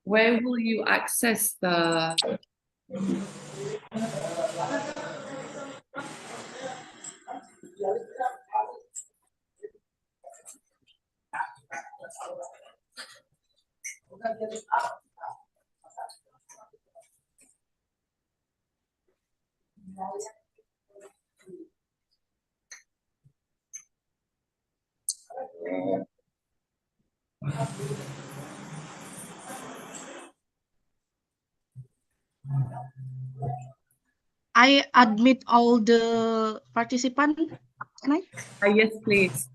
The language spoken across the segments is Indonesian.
Where will you access the I admit all the participants. Can I? yes, please.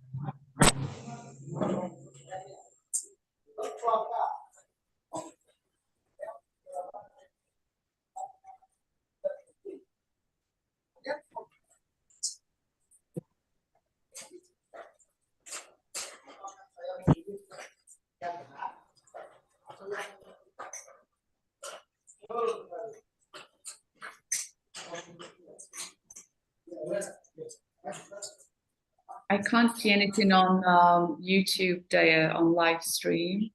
I can't see anything on YouTube there on live stream.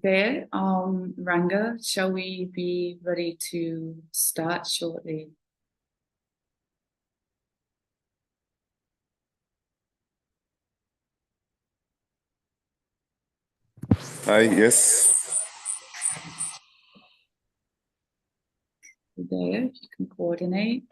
There, Ranga, shall we be ready to start shortly? Hi, yes. There, you can coordinate.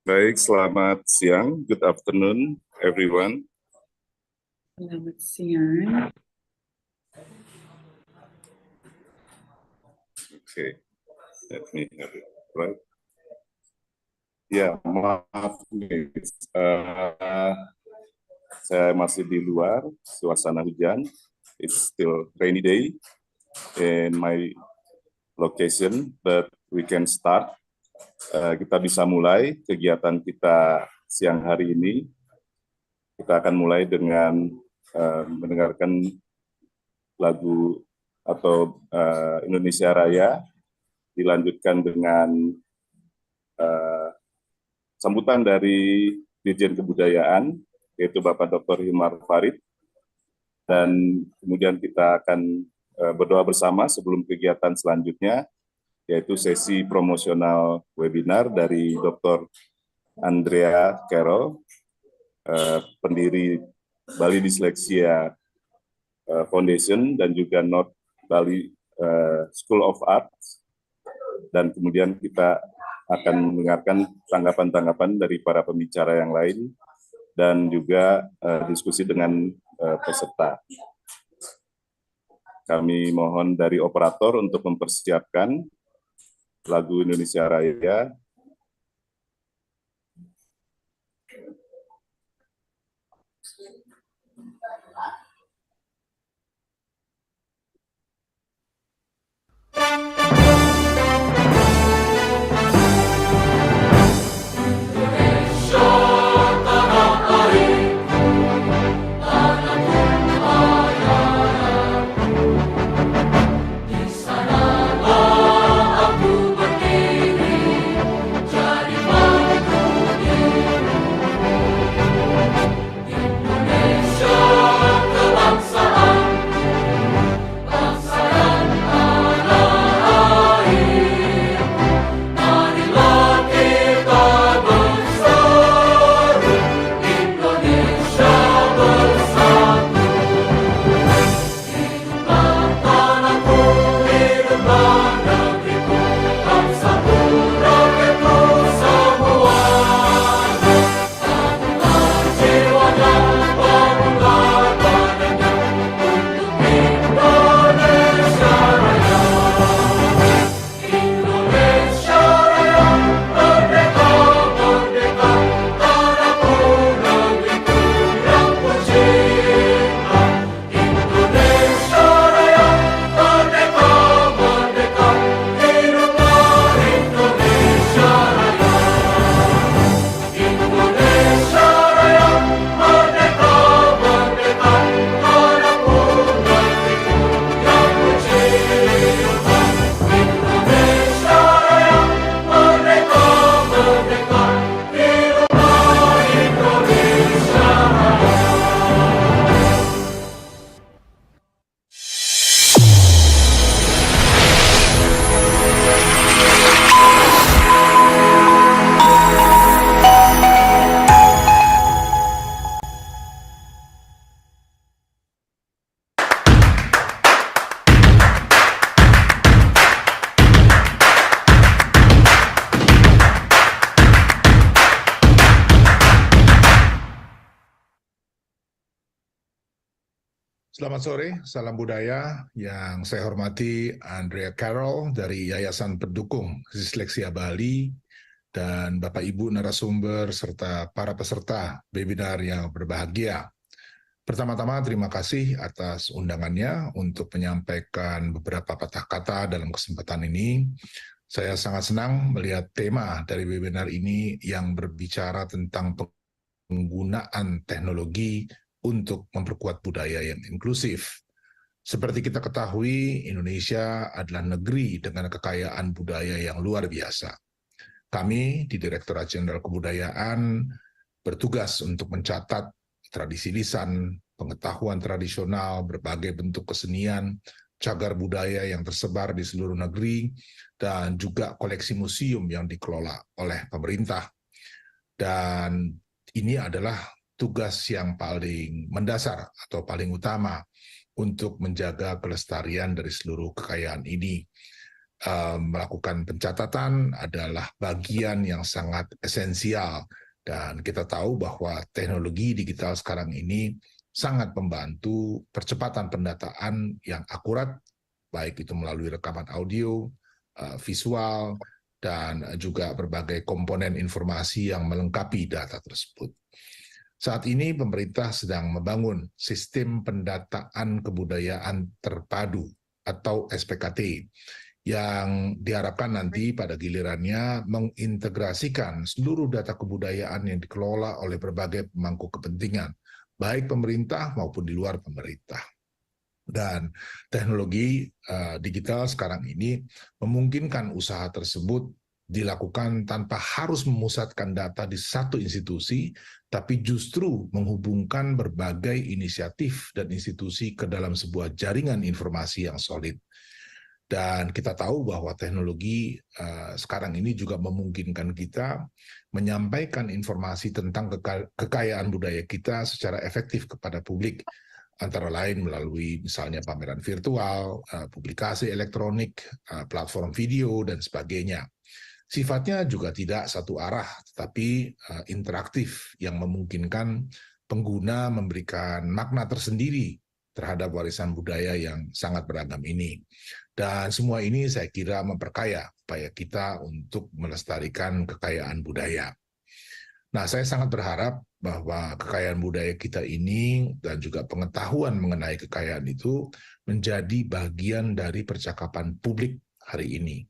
Baik, selamat siang. Good afternoon, everyone. Selamat siang. Okay, let me have it right. Ya, maaf nih. Saya masih di luar, suasana hujan. It's still rainy day in my location, but we can start. Kita bisa mulai kegiatan kita siang hari ini. Kita akan mulai dengan mendengarkan lagu atau Indonesia Raya, dilanjutkan dengan sambutan dari Dirjen Kebudayaan, yaitu Bapak Dr. Himar Farid, dan kemudian kita akan berdoa bersama sebelum kegiatan selanjutnya, yaitu sesi promosional webinar dari Dr. Andrea Carroll, pendiri Bali Dyslexia Foundation dan juga North Bali School of Arts, dan kemudian kita akan mendengarkan tanggapan-tanggapan dari para pembicara yang lain dan juga diskusi dengan peserta. Kami mohon dari operator untuk mempersiapkan lagu Indonesia Raya. Selamat sore, salam budaya. Yang saya hormati Andrea Carroll dari Yayasan Pendukung Disleksia Bali, dan Bapak Ibu narasumber serta para peserta webinar yang berbahagia. Pertama-tama terima kasih atas undangannya untuk menyampaikan beberapa patah kata dalam kesempatan ini. Saya sangat senang melihat tema dari webinar ini yang berbicara tentang penggunaan teknologi untuk memperkuat budaya yang inklusif. Seperti kita ketahui, Indonesia adalah negeri dengan kekayaan budaya yang luar biasa. Kami di Direktorat Jenderal Kebudayaan bertugas untuk mencatat tradisi lisan, pengetahuan tradisional, berbagai bentuk kesenian, cagar budaya yang tersebar di seluruh negeri, dan juga koleksi museum yang dikelola oleh pemerintah. Dan ini adalah tugas yang paling mendasar atau paling utama untuk menjaga kelestarian dari seluruh kekayaan ini. Melakukan pencatatan adalah bagian yang sangat esensial, dan kita tahu bahwa teknologi digital sekarang ini sangat membantu percepatan pendataan yang akurat, baik itu melalui rekaman audio, visual, dan juga berbagai komponen informasi yang melengkapi data tersebut. Saat ini pemerintah sedang membangun sistem pendataan kebudayaan terpadu atau SPKT yang diharapkan nanti pada gilirannya mengintegrasikan seluruh data kebudayaan yang dikelola oleh berbagai pemangku kepentingan, baik pemerintah maupun di luar pemerintah. Dan teknologi digital sekarang ini memungkinkan usaha tersebut dilakukan tanpa harus memusatkan data di satu institusi, tapi justru menghubungkan berbagai inisiatif dan institusi ke dalam sebuah jaringan informasi yang solid. Dan kita tahu bahwa teknologi sekarang ini juga memungkinkan kita menyampaikan informasi tentang kekayaan budaya kita secara efektif kepada publik, antara lain melalui misalnya pameran virtual, publikasi elektronik, platform video, dan sebagainya. Sifatnya juga tidak satu arah, tetapi interaktif yang memungkinkan pengguna memberikan makna tersendiri terhadap warisan budaya yang sangat beragam ini. Dan semua ini saya kira memperkaya upaya kita untuk melestarikan kekayaan budaya. Nah, saya sangat berharap bahwa kekayaan budaya kita ini dan juga pengetahuan mengenai kekayaan itu menjadi bagian dari percakapan publik hari ini.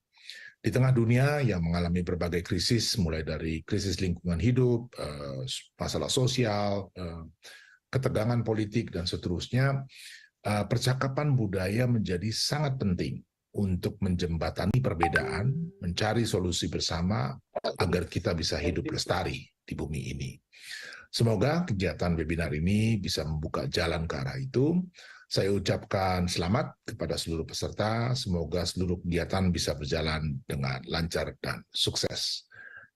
Di tengah dunia yang mengalami berbagai krisis, mulai dari krisis lingkungan hidup, masalah sosial, ketegangan politik, dan seterusnya, percakapan budaya menjadi sangat penting untuk menjembatani perbedaan, mencari solusi bersama agar kita bisa hidup lestari di bumi ini. Semoga kegiatan webinar ini bisa membuka jalan ke arah itu. Saya ucapkan selamat kepada seluruh peserta. Semoga seluruh kegiatan bisa berjalan dengan lancar dan sukses.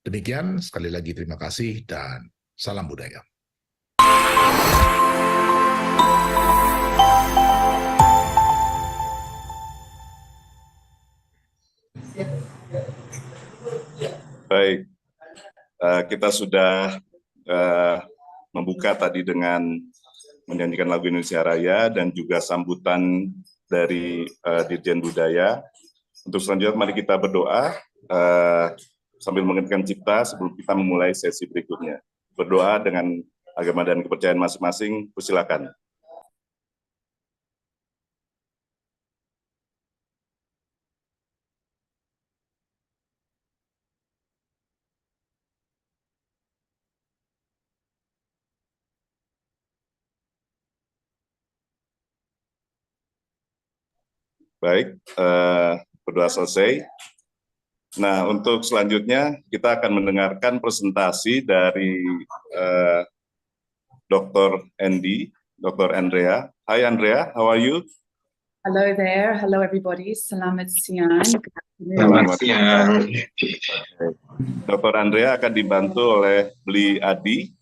Demikian, sekali lagi terima kasih dan salam budaya. Baik, kita sudah membuka tadi dengan menyanyikan lagu Indonesia Raya dan juga sambutan dari Dirjen Budaya. Untuk selanjutnya mari kita berdoa sambil mengingatkan cipta sebelum kita memulai sesi berikutnya. Berdoa dengan agama dan kepercayaan masing-masing, persilakan. Baik, berdoa selesai. Nah, untuk selanjutnya kita akan mendengarkan presentasi dari Dr. Andy, Dr. Andrea. Hi Andrea, how are you? Hello there. Hello, everybody. Selamat siang. Selamat siang. Dr. Andrea akan dibantu oleh Bli Adi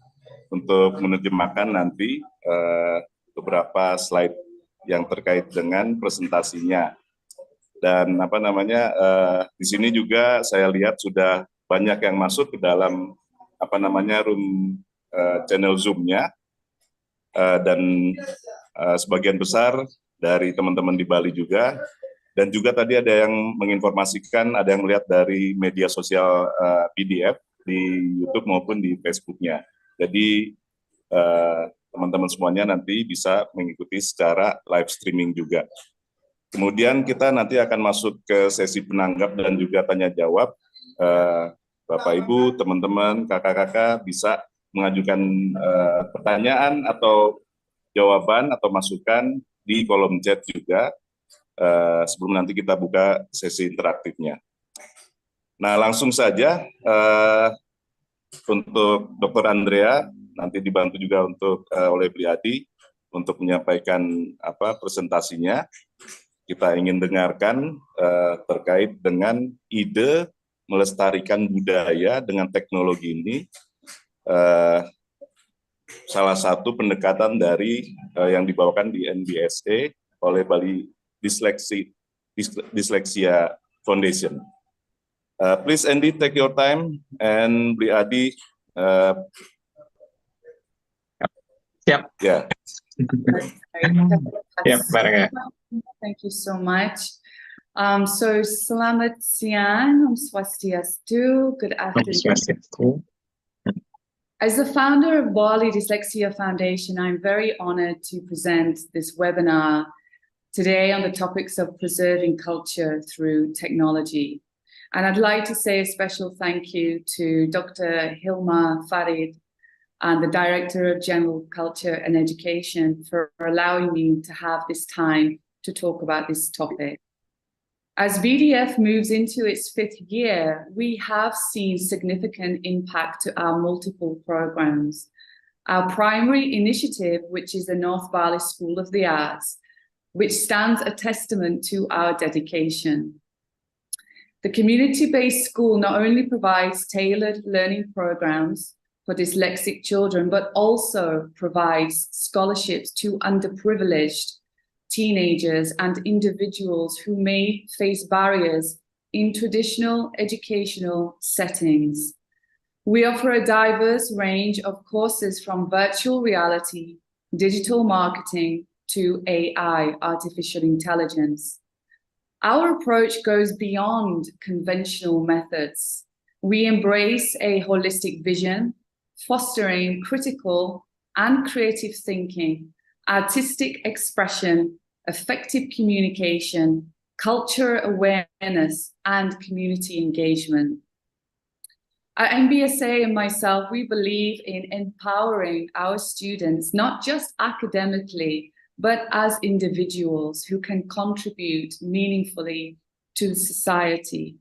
untuk menerjemahkan nanti beberapa slide yang terkait dengan presentasinya. Dan di sini juga saya lihat sudah banyak yang masuk ke dalam room channel Zoom-nya, dan sebagian besar dari teman-teman di Bali juga. Dan juga tadi ada yang menginformasikan, ada yang melihat dari media sosial PDF di YouTube maupun di Facebook-nya. Jadi teman-teman semuanya nanti bisa mengikuti secara live streaming juga. Kemudian kita nanti akan masuk ke sesi penanggap dan juga tanya jawab. Bapak Ibu, teman-teman, kakak-kakak bisa mengajukan pertanyaan atau jawaban atau masukan di kolom chat juga sebelum nanti kita buka sesi interaktifnya. Nah, langsung saja untuk Dr. Andrea, nanti dibantu juga oleh Bli Adi untuk menyampaikan presentasinya. Kita ingin dengarkan terkait dengan ide melestarikan budaya dengan teknologi ini. salah satu pendekatan dari yang dibawakan di NBSA oleh Bali Dyslexia Foundation. Please, Andy, take your time, and Bli Adi. Yep. Yeah. Yep, bareng ya. Thank you so much. So selamat siang, Om Swastiastu, good afternoon. As the founder of Bali Dyslexia Foundation, I'm very honored to present this webinar today on the topics of preserving culture through technology. And I'd like to say a special thank you to Dr. Hilma Farid and the Director of General Culture and Education for allowing me to have this time to talk about this topic. As BDF moves into its 5th year, we have seen significant impact to our multiple programs. Our primary initiative, which is the North Bali School of the Arts, which stands a testament to our dedication. The community-based school not only provides tailored learning programs for dyslexic children, but also provides scholarships to underprivileged teenagers and individuals who may face barriers in traditional educational settings. We offer a diverse range of courses from virtual reality, digital marketing, to AI, artificial intelligence. Our approach goes beyond conventional methods. We embrace a holistic vision, fostering critical and creative thinking, artistic expression, effective communication, culture awareness, and community engagement. At NBSA and myself, we believe in empowering our students, not just academically, but as individuals who can contribute meaningfully to society.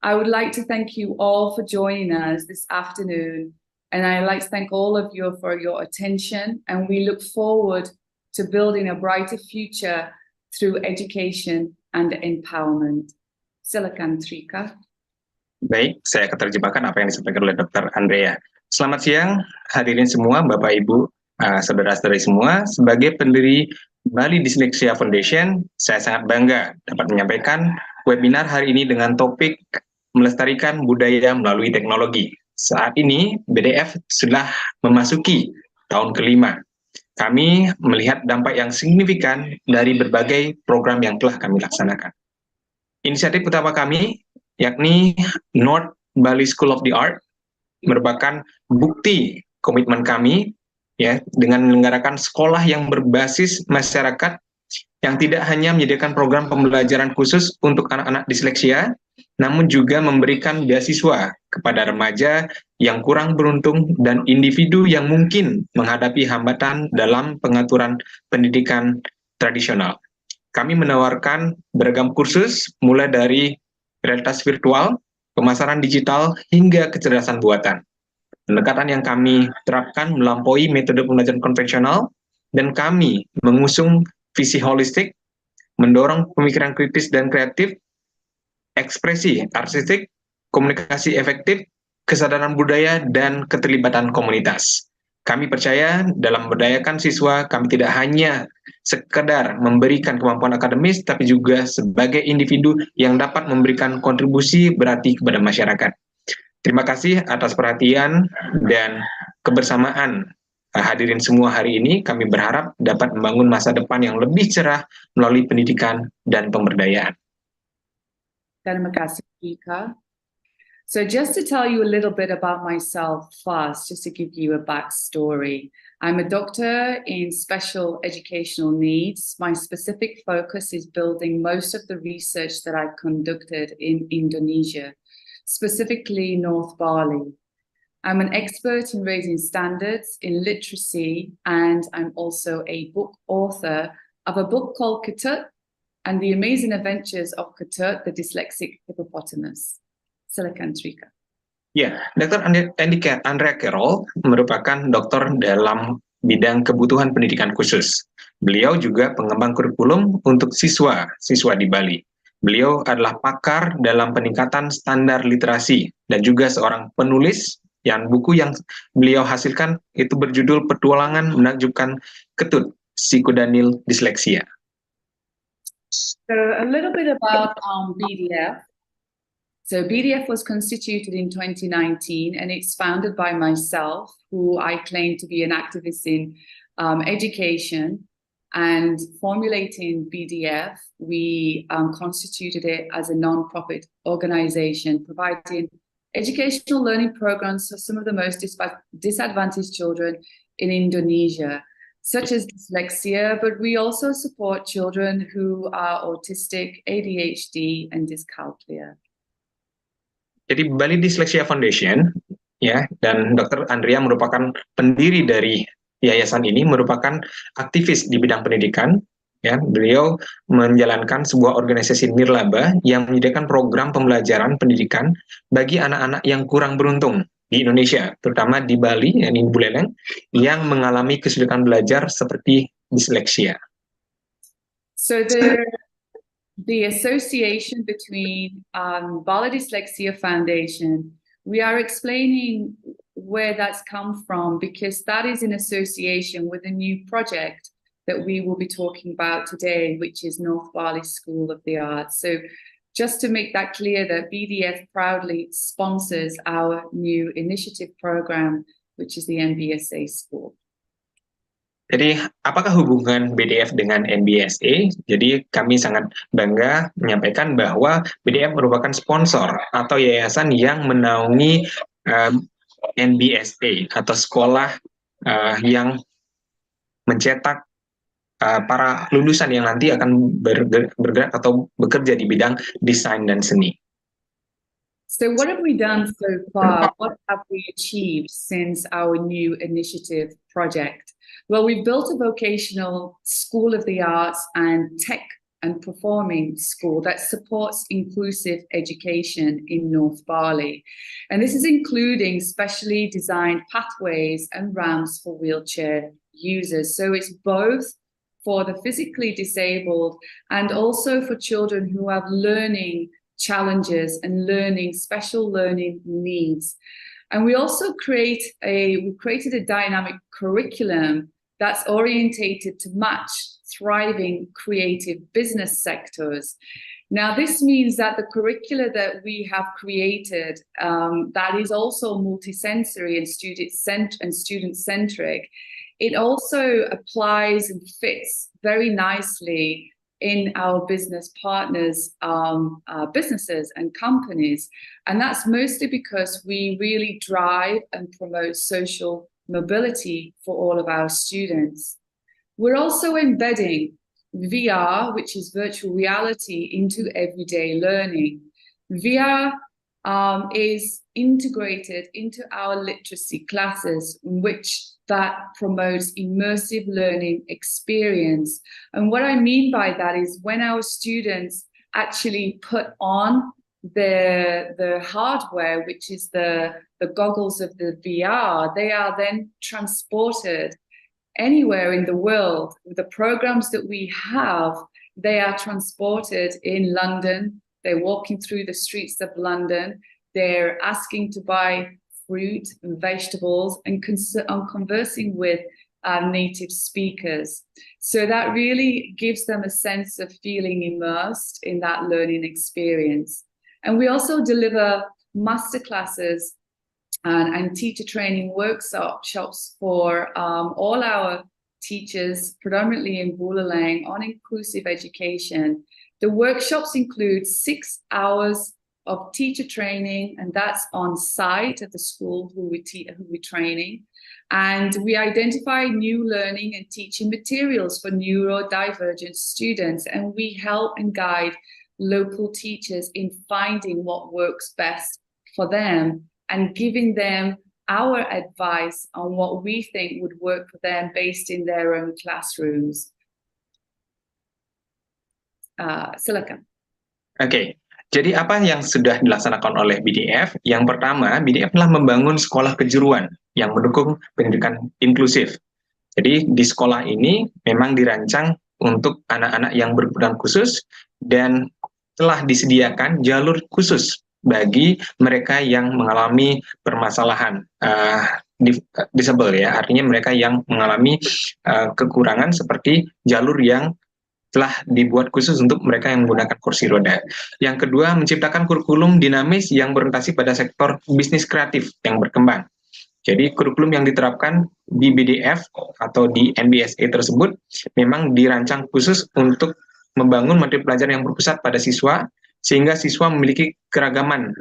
I would like to thank you all for joining us this afternoon, and I'd like to thank all of you for your attention, and we look forward to building a brighter future through education and empowerment. Silakan, Trika. Baik, saya akan terjemahkan apa yang disampaikan oleh Dr. Andrea. Selamat siang, hadirin semua, Bapak Ibu, saudara-saudari semua. Sebagai pendiri Bali Dyslexia Foundation, saya sangat bangga dapat menyampaikan webinar hari ini dengan topik melestarikan budaya melalui teknologi. Saat ini, BDF sudah memasuki tahun kelima. Kami melihat dampak yang signifikan dari berbagai program yang telah kami laksanakan. Inisiatif utama kami, yakni North Bali School of the Art, merupakan bukti komitmen kami ya dengan menyelenggarakan sekolah yang berbasis masyarakat yang tidak hanya menyediakan program pembelajaran khusus untuk anak-anak disleksia, namun juga memberikan beasiswa kepada remaja yang kurang beruntung dan individu yang mungkin menghadapi hambatan dalam pengaturan pendidikan tradisional. Kami menawarkan beragam kursus mulai dari realitas virtual, pemasaran digital, hingga kecerdasan buatan. Pendekatan yang kami terapkan melampaui metode pembelajaran konvensional, dan kami mengusung visi holistik, mendorong pemikiran kritis dan kreatif, ekspresi artistik, komunikasi efektif, kesadaran budaya, dan keterlibatan komunitas. Kami percaya dalam memberdayakan siswa, kami tidak hanya sekedar memberikan kemampuan akademis, tapi juga sebagai individu yang dapat memberikan kontribusi berarti kepada masyarakat. Terima kasih atas perhatian dan kebersamaan hadirin semua hari ini. Kami berharap dapat membangun masa depan yang lebih cerah melalui pendidikan dan pemberdayaan. Terima kasih, Ika. So just to tell you a little bit about myself first, just to give you a backstory. I'm a doctor in special educational needs. My specific focus is building most of the research that I've conducted in Indonesia, specifically North Bali. I'm an expert in raising standards in literacy, and I'm also a book author of a book called Ketut and the Amazing Adventures of Ketut, the Dyslexic Hippopotamus. Silakan, Trika. Ya, Dr. Andrea Carroll merupakan dokter dalam bidang kebutuhan pendidikan khusus. Beliau juga pengembang kurikulum untuk siswa-siswa di Bali. Beliau adalah pakar dalam peningkatan standar literasi dan juga seorang penulis Yang buku yang beliau hasilkan itu berjudul Petualangan Menakjubkan Ketut, si Kuda Nil Disleksia. So a little bit about BDF. So BDF was constituted in 2019, and it's founded by myself, who I claim to be an activist in education. And formulating BDF, we constituted it as a non-profit organization, providing educational learning programs for some of the most disadvantaged children in Indonesia, such as dyslexia, but we also support children who are autistic, ADHD, and dyscalculia. Jadi Bali Dyslexia Foundation, ya, dan Dr. Andrea merupakan pendiri dari yayasan ini, merupakan aktivis di bidang pendidikan. Ya, beliau menjalankan sebuah organisasi nirlaba yang menyediakan program pembelajaran pendidikan bagi anak-anak yang kurang beruntung di Indonesia, terutama di Bali, di Buleleng, yang mengalami kesulitan belajar seperti disleksia. So the association between Bali Dyslexia Foundation, we are explaining where that's come from, because that is in association with a new project that we will be talking about today, which is North Bali School of the Arts. So just to make that clear, that BDF proudly sponsors our new initiative program, which is the NBSA School. Jadi, apakah hubungan BDF dengan NBSA? Jadi, kami sangat bangga menyampaikan bahwa BDF merupakan sponsor atau yayasan yang menaungi NBSA atau sekolah yang mencetak para lulusan yang nanti akan bergerak atau bekerja di bidang desain dan seni. So what have we done so far? What have we achieved since our new initiative project? Well, we've built a vocational school of the arts and tech and performing school that supports inclusive education in North Bali. And this is including specially designed pathways and ramps for wheelchair users. So it's both for the physically disabled and also for children who have learning challenges and special learning needs. And we also created a dynamic curriculum that's orientated to match thriving creative business sectors. Now, this means that the curricula that we have created, that is also multisensory and student-centric, it also applies and fits very nicely in our business partners' businesses and companies. And that's mostly because we really drive and promote social mobility for all of our students. We're also embedding VR, which is virtual reality, into everyday learning. VR is integrated into our literacy classes, which that promotes immersive learning experience. And what I mean by that is when our students actually put on the hardware, which is the goggles of the VR, they are then transported anywhere in the world. The programs that we have, they are transported in London. They're walking through the streets of London. They're asking to buy fruit and vegetables and conversing with native speakers. So that really gives them a sense of feeling immersed in that learning experience. And we also deliver masterclasses and teacher training workshops for all our teachers, predominantly in Buleleng, on inclusive education. The workshops include 6 hours of teacher training, and that's on site at the school who we're training. And we identify new learning and teaching materials for neurodivergent students, and we help and guide local teachers in finding what works best for them and giving them our advice on what we think would work for them based in their own classrooms. Silakan. Oke. Jadi apa yang sudah dilaksanakan oleh BDF? Yang pertama, BDF telah membangun sekolah kejuruan yang mendukung pendidikan inklusif. Jadi di sekolah ini memang dirancang untuk anak-anak yang berkebutuhan khusus dan telah disediakan jalur khusus bagi mereka yang mengalami permasalahan disable ya, artinya mereka yang mengalami kekurangan seperti jalur yang telah dibuat khusus untuk mereka yang menggunakan kursi roda. Yang kedua, menciptakan kurikulum dinamis yang berorientasi pada sektor bisnis kreatif yang berkembang. Jadi kurikulum yang diterapkan di BDF atau di NBSA tersebut memang dirancang khusus untuk membangun materi pelajaran yang berpusat pada siswa, sehingga siswa memiliki keragaman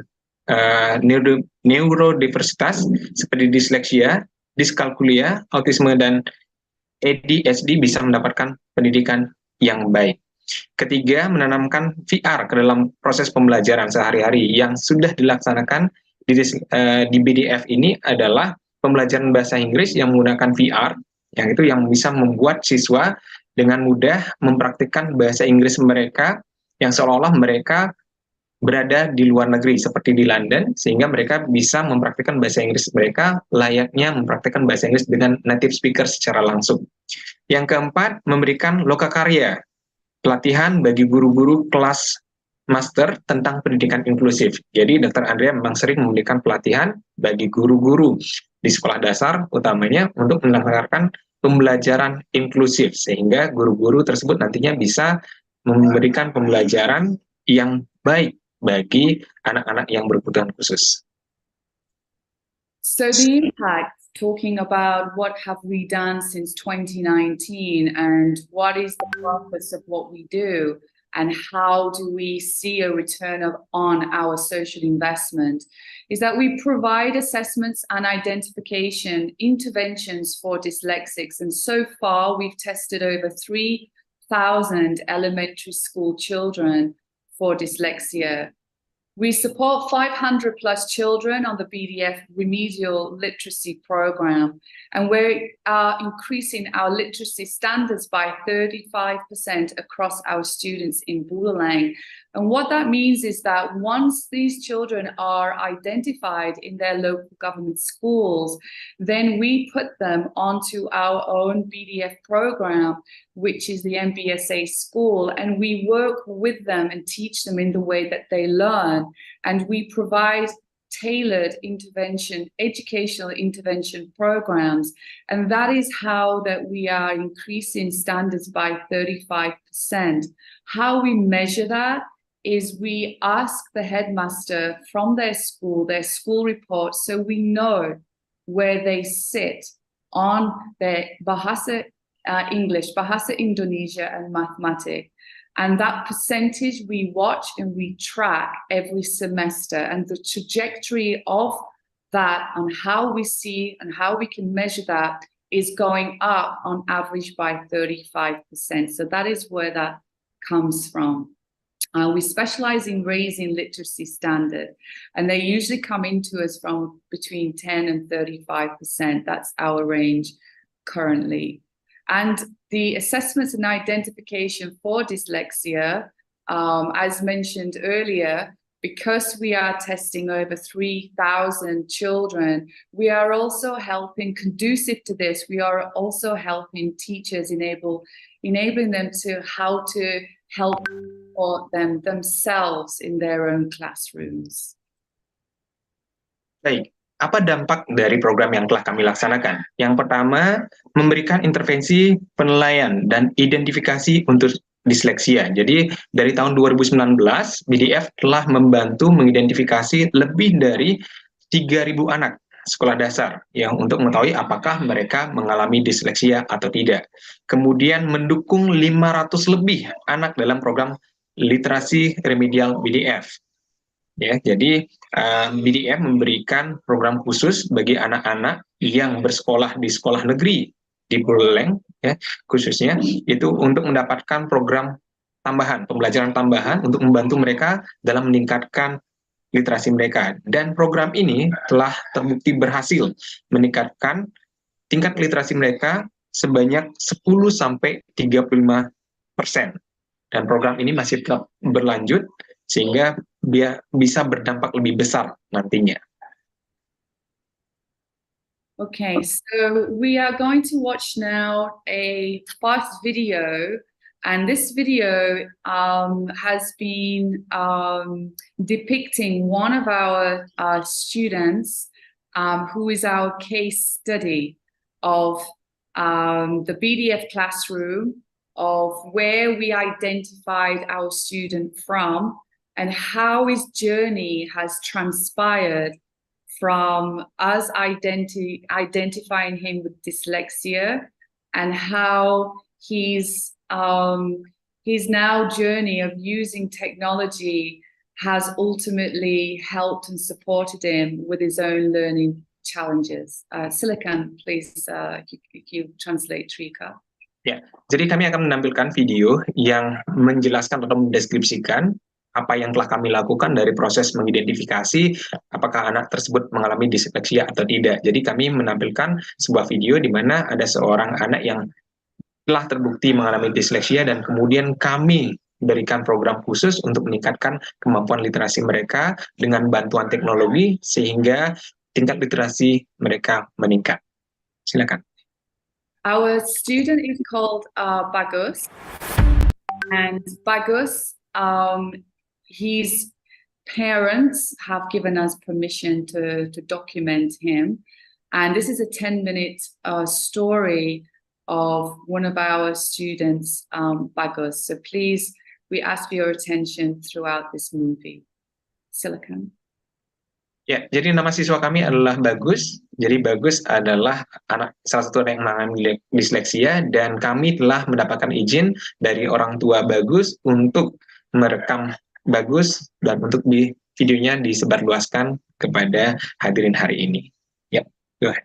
neurodiversitas seperti disleksia, diskalkulia, autisme, dan ADHD bisa mendapatkan pendidikan yang baik. Ketiga, menanamkan VR ke dalam proses pembelajaran sehari-hari yang sudah dilaksanakan di BDF ini adalah pembelajaran bahasa Inggris yang menggunakan VR, yang itu yang bisa membuat siswa dengan mudah mempraktikkan bahasa Inggris mereka yang seolah-olah mereka berada di luar negeri seperti di London, sehingga mereka bisa mempraktikkan bahasa Inggris mereka layaknya mempraktikkan bahasa Inggris dengan native speaker secara langsung. Yang keempat, memberikan lokakarya, pelatihan bagi guru-guru kelas master tentang pendidikan inklusif. Jadi Dr. Andrea memang sering memberikan pelatihan bagi guru-guru di sekolah dasar utamanya untuk menyelenggarakan pembelajaran inklusif, sehingga guru-guru tersebut nantinya bisa memberikan pembelajaran yang baik bagi anak-anak yang berkebutuhan khusus. So the impact, talking about what have we done since 2019 and what is the purpose of what we do and how do we see a return on our social investment, is that we provide assessments and identification interventions for dyslexics. And so far we've tested over 3,000 elementary school children for dyslexia. We support 500 plus children on the BDF remedial literacy program, and we are increasing our literacy standards by 35% across our students in Bulalang. And what that means is that once these children are identified in their local government schools, then we put them onto our own BDF program, which is the MBSA school, and we work with them and teach them in the way that they learn. And we provide tailored intervention, educational intervention programs. And that is how that we are increasing standards by 35%. How we measure that is we ask the headmaster from their school report, so we know where they sit on their Bahasa English, Bahasa Indonesia, and mathematics. And that percentage we watch and we track every semester, and the trajectory of that and how we see and how we can measure that is going up on average by 35%. So that is where that comes from. We specialize in raising literacy standard, and they usually come into us from between 10 and 35%. That's our range currently. And the assessments and identification for dyslexia, as mentioned earlier, because we are testing over 3,000 children, we are also helping, conducive to this, we are also helping teachers, enabling them to how to help support them themselves in their own classrooms. Baik, apa dampak dari program yang telah kami laksanakan? Yang pertama, memberikan intervensi penilaian dan identifikasi untuk disleksia. Jadi dari tahun 2019, BDF telah membantu mengidentifikasi lebih dari 3.000 anak sekolah dasar yang untuk mengetahui apakah mereka mengalami disleksia atau tidak. Kemudian mendukung 500 lebih anak dalam program literasi remedial BDF. Ya, jadi BDF memberikan program khusus bagi anak-anak yang bersekolah di sekolah negeri di Bulalang, ya, khususnya itu untuk mendapatkan program tambahan, pembelajaran tambahan untuk membantu mereka dalam meningkatkan literasi mereka. Dan program ini telah terbukti berhasil meningkatkan tingkat literasi mereka sebanyak 10-35%. Dan program ini masih tetap berlanjut sehingga dia bisa berdampak lebih besar nantinya. Okay, so we are going to watch now a fast video, And this video has been depicting one of our students who is our case study of the BDF classroom, of where we identified our student from and how his journey has transpired from us identifying him with dyslexia, and how his now journey of using technology has ultimately helped and supported him with his own learning challenges. Silakan, please, you translate, Trika. Ya, jadi kami akan menampilkan video yang menjelaskan atau mendeskripsikan apa yang telah kami lakukan dari proses mengidentifikasi apakah anak tersebut mengalami disleksia atau tidak. Jadi kami menampilkan sebuah video di mana ada seorang anak yang telah terbukti mengalami disleksia dan kemudian kami berikan program khusus untuk meningkatkan kemampuan literasi mereka dengan bantuan teknologi sehingga tingkat literasi mereka meningkat. Silakan. Our student is called Bagus, and Bagus, his parents have given us permission to document him, and this is a 10-minute story of one of our students, Bagus. So please, we ask for your attention throughout this movie. Silakan. Ya, jadi nama siswa kami adalah Bagus. Jadi Bagus adalah salah satu anak yang mengalami disleksia dan kami telah mendapatkan izin dari orang tua Bagus untuk merekam Bagus dan untuk videonya disebarluaskan kepada hadirin hari ini. Ya, go ahead.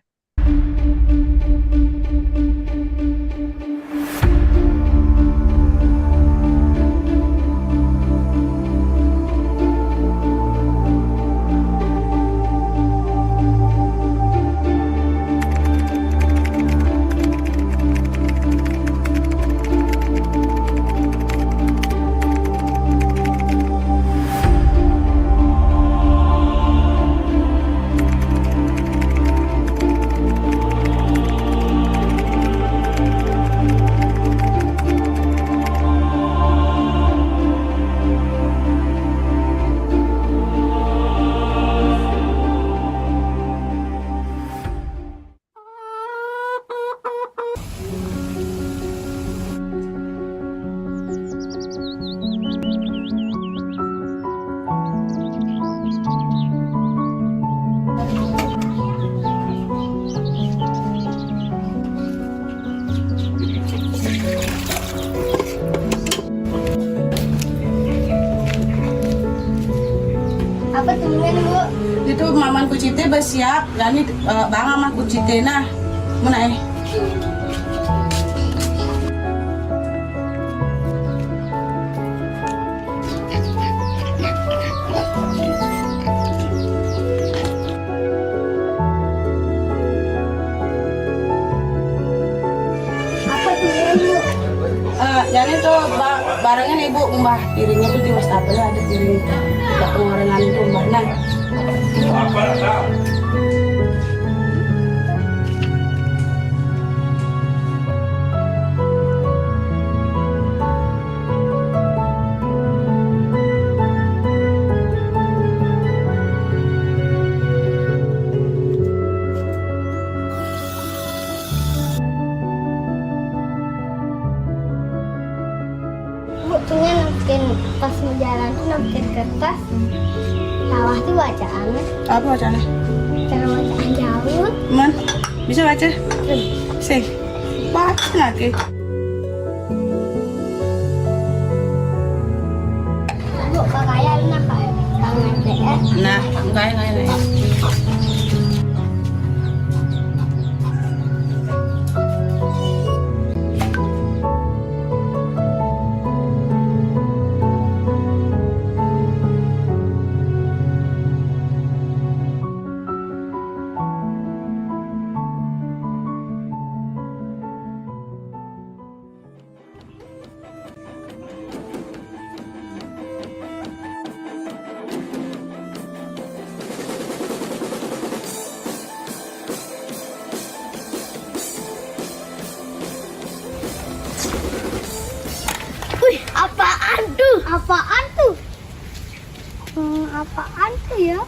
Apa temen Bu? Itu maman kucite bersiap, dan bang ama kucite nah, mana Apa temen Bu? Jadi tuh barangnya nih Bu, mbah piringnya tuh di wastafel ada piring tidak pengorengan itu mbah nah. Bu, punya namkin pas mau jalan tuh namkin kertas. Sawah tuh bacaannya. Apa bacanya? Cara bacaan jauh. Man, bisa baca? Sih, baca lagi. Bu, kakaknya enak kayak kangen deh. Nah, enggak. Apaan tuh? Apaan tuh ya?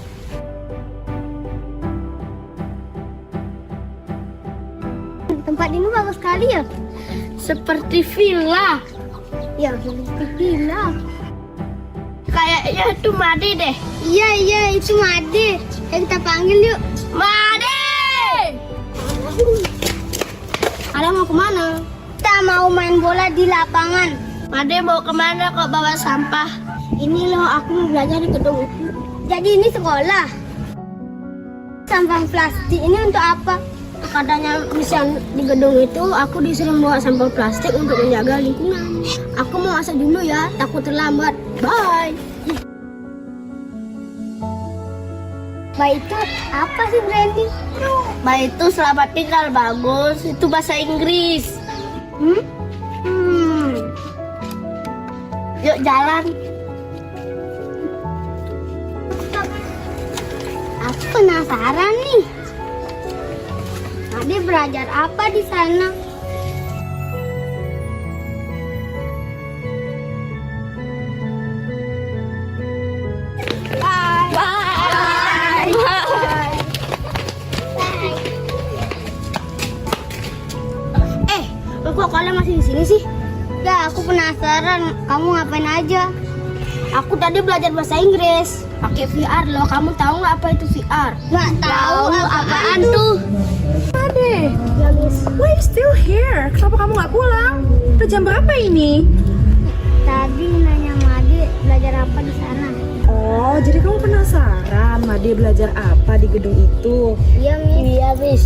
Tempat ini bagus sekali ya. Seperti villa. Ya, seperti villa. Kayaknya itu Made deh. Iya, itu Made. Kita panggil yuk. Made! Ada mau kemana? Kita mau main bola di lapangan. Made mau kemana kok bawa sampah? Ini loh, aku mau belajar di gedung itu. Jadi ini sekolah. Sampah plastik ini untuk apa? Katanya misal di gedung itu aku disuruh bawa sampah plastik untuk menjaga lingkungan. Aku mau masuk dulu ya, takut terlambat. Bye. Baik itu apa sih, Brandy? Baik itu selamat tinggal, Bagus. Itu bahasa Inggris. Yuk jalan. Aku penasaran nih. Tadi belajar apa di sana? Kok kalian masih di sini sih? Ya, aku penasaran. Kamu ngapain aja? Aku tadi belajar bahasa Inggris. Pakai VR loh. Kamu tahu nggak apa itu VR? Nggak tahu apaan tuh. Ade, why you still here? Kenapa kamu nggak pulang? Udah jam berapa ini? Tadi nanya Made belajar apa di sana. Oh, jadi kamu penasaran Made belajar apa di gedung itu? Iya, Miss. Iya, Miss.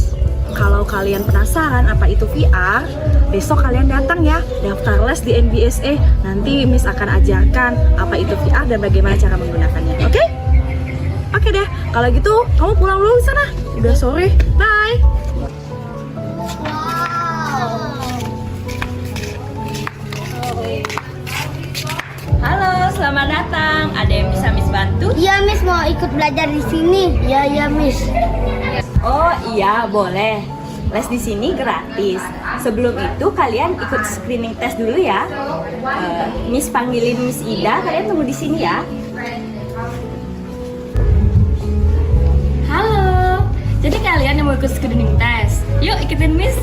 Kalau kalian penasaran apa itu VR, besok kalian datang ya, daftar les di NBSE. Nanti Miss akan ajarkan apa itu VR dan bagaimana cara menggunakannya. Oke? Oke deh, kalau gitu kamu pulang dulu di sana. Udah sore. Bye. Halo, selamat datang. Ada yang bisa Miss bantu? Iya, Miss, mau ikut belajar di sini. Iya, Miss. Oh iya, boleh. Les di sini gratis. Sebelum itu kalian ikut screening test dulu ya. Miss panggilin Miss Ida, kalian tunggu di sini ya. Halo. Jadi kalian yang mau ikut screening test? Yuk ikutin Miss.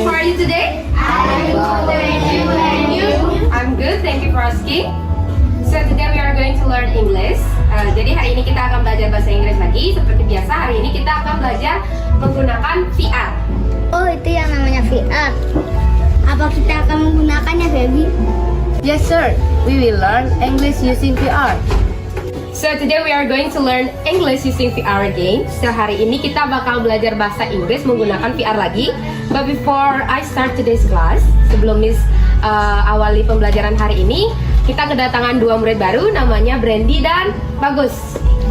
How are you today? I'm good, thank you for asking. So today we are going to learn English. Jadi hari ini kita akan belajar bahasa Inggris lagi. Seperti biasa, hari ini kita akan belajar menggunakan VR. Oh, itu yang namanya VR. Apa kita akan menggunakannya, Baby? Yes sir, we will learn English using VR. So today we are going to learn English using VR again. So hari ini kita bakal belajar bahasa Inggris menggunakan VR lagi. But before I start today's class, sebelum Miss awali pembelajaran hari ini, kita kedatangan dua murid baru, namanya Brandy dan Bagus.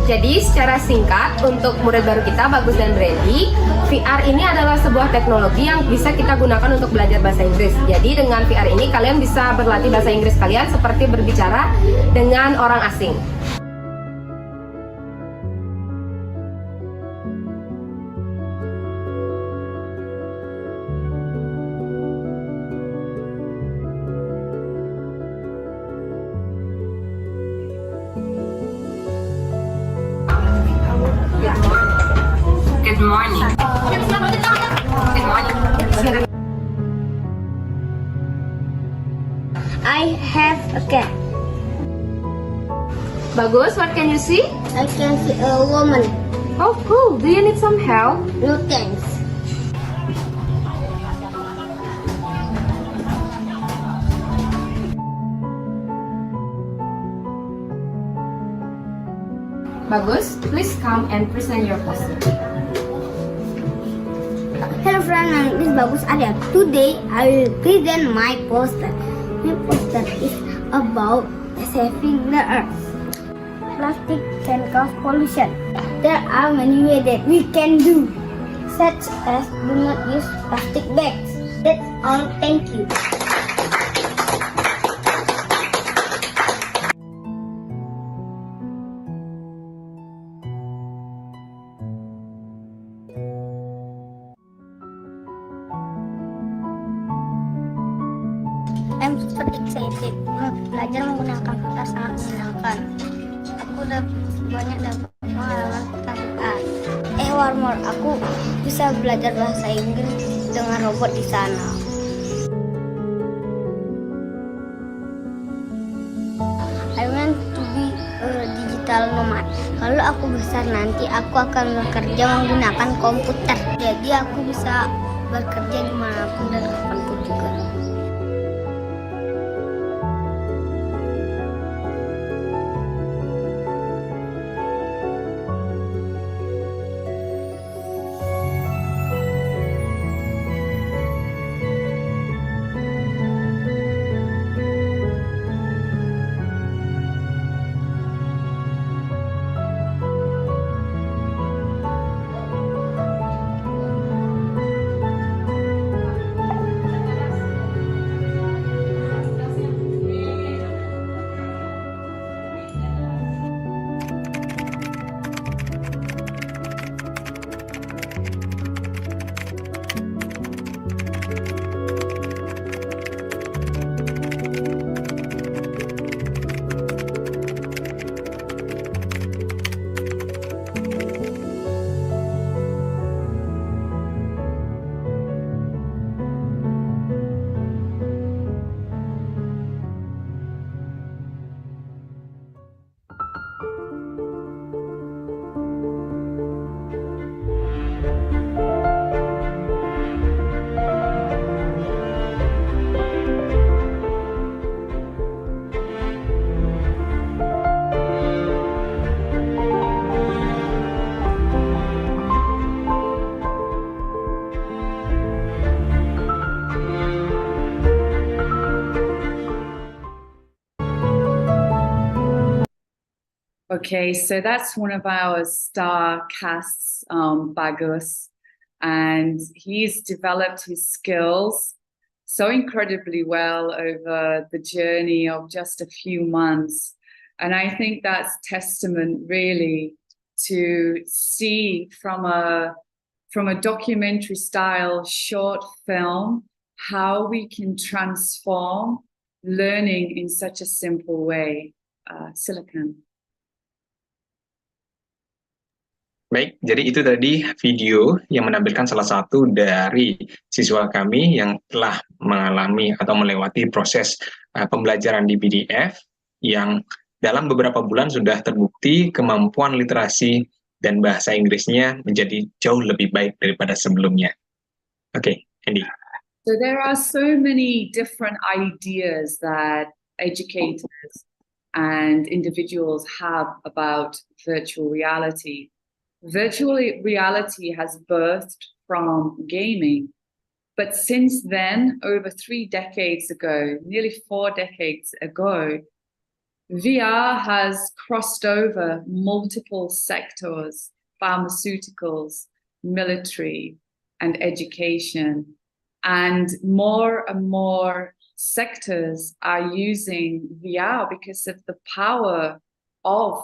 Jadi secara singkat untuk murid baru kita, Bagus dan Brandy, VR ini adalah sebuah teknologi yang bisa kita gunakan untuk belajar bahasa Inggris. Jadi dengan VR ini kalian bisa berlatih bahasa Inggris kalian seperti berbicara dengan orang asing. Good morning. Good morning. I have a cat. Bagus, what can you see? I can see a woman. Oh, cool. Do you need some help? No thanks. Bagus, please come and present your poster. friend Inggris bagus ada. Today I will present my poster. My poster is about saving the earth. Plastic can cause pollution. There are many ways that we can do, such as do not use plastic bags. That's all. Thank you. I'm super excited. Belajar menggunakan VR sangat menyenangkan. Aku udah banyak dapat pengalaman tentang VR. One more, aku bisa belajar bahasa Inggris dengan robot di sana. I want to be a digital nomad. Kalau aku besar nanti, aku akan bekerja menggunakan komputer. Jadi aku bisa bekerja dimanapun dan kapanpun juga. Okay, so that's one of our star casts, Bagus, and he's developed his skills so incredibly well over the journey of just a few months. And I think that's testament really to see from a documentary style short film how we can transform learning in such a simple way. Silakan. Baik, jadi itu tadi video yang menampilkan salah satu dari siswa kami yang telah mengalami atau melewati proses pembelajaran di BDF yang dalam beberapa bulan sudah terbukti kemampuan literasi dan bahasa Inggrisnya menjadi jauh lebih baik daripada sebelumnya. Oke, Andy. So there are so many different ideas that educators and individuals have about virtual reality. Virtual reality has birthed from gaming, but since then, over 3 decades ago, nearly 4 decades ago, VR has crossed over multiple sectors, pharmaceuticals, military, and education, and more sectors are using VR because of the power of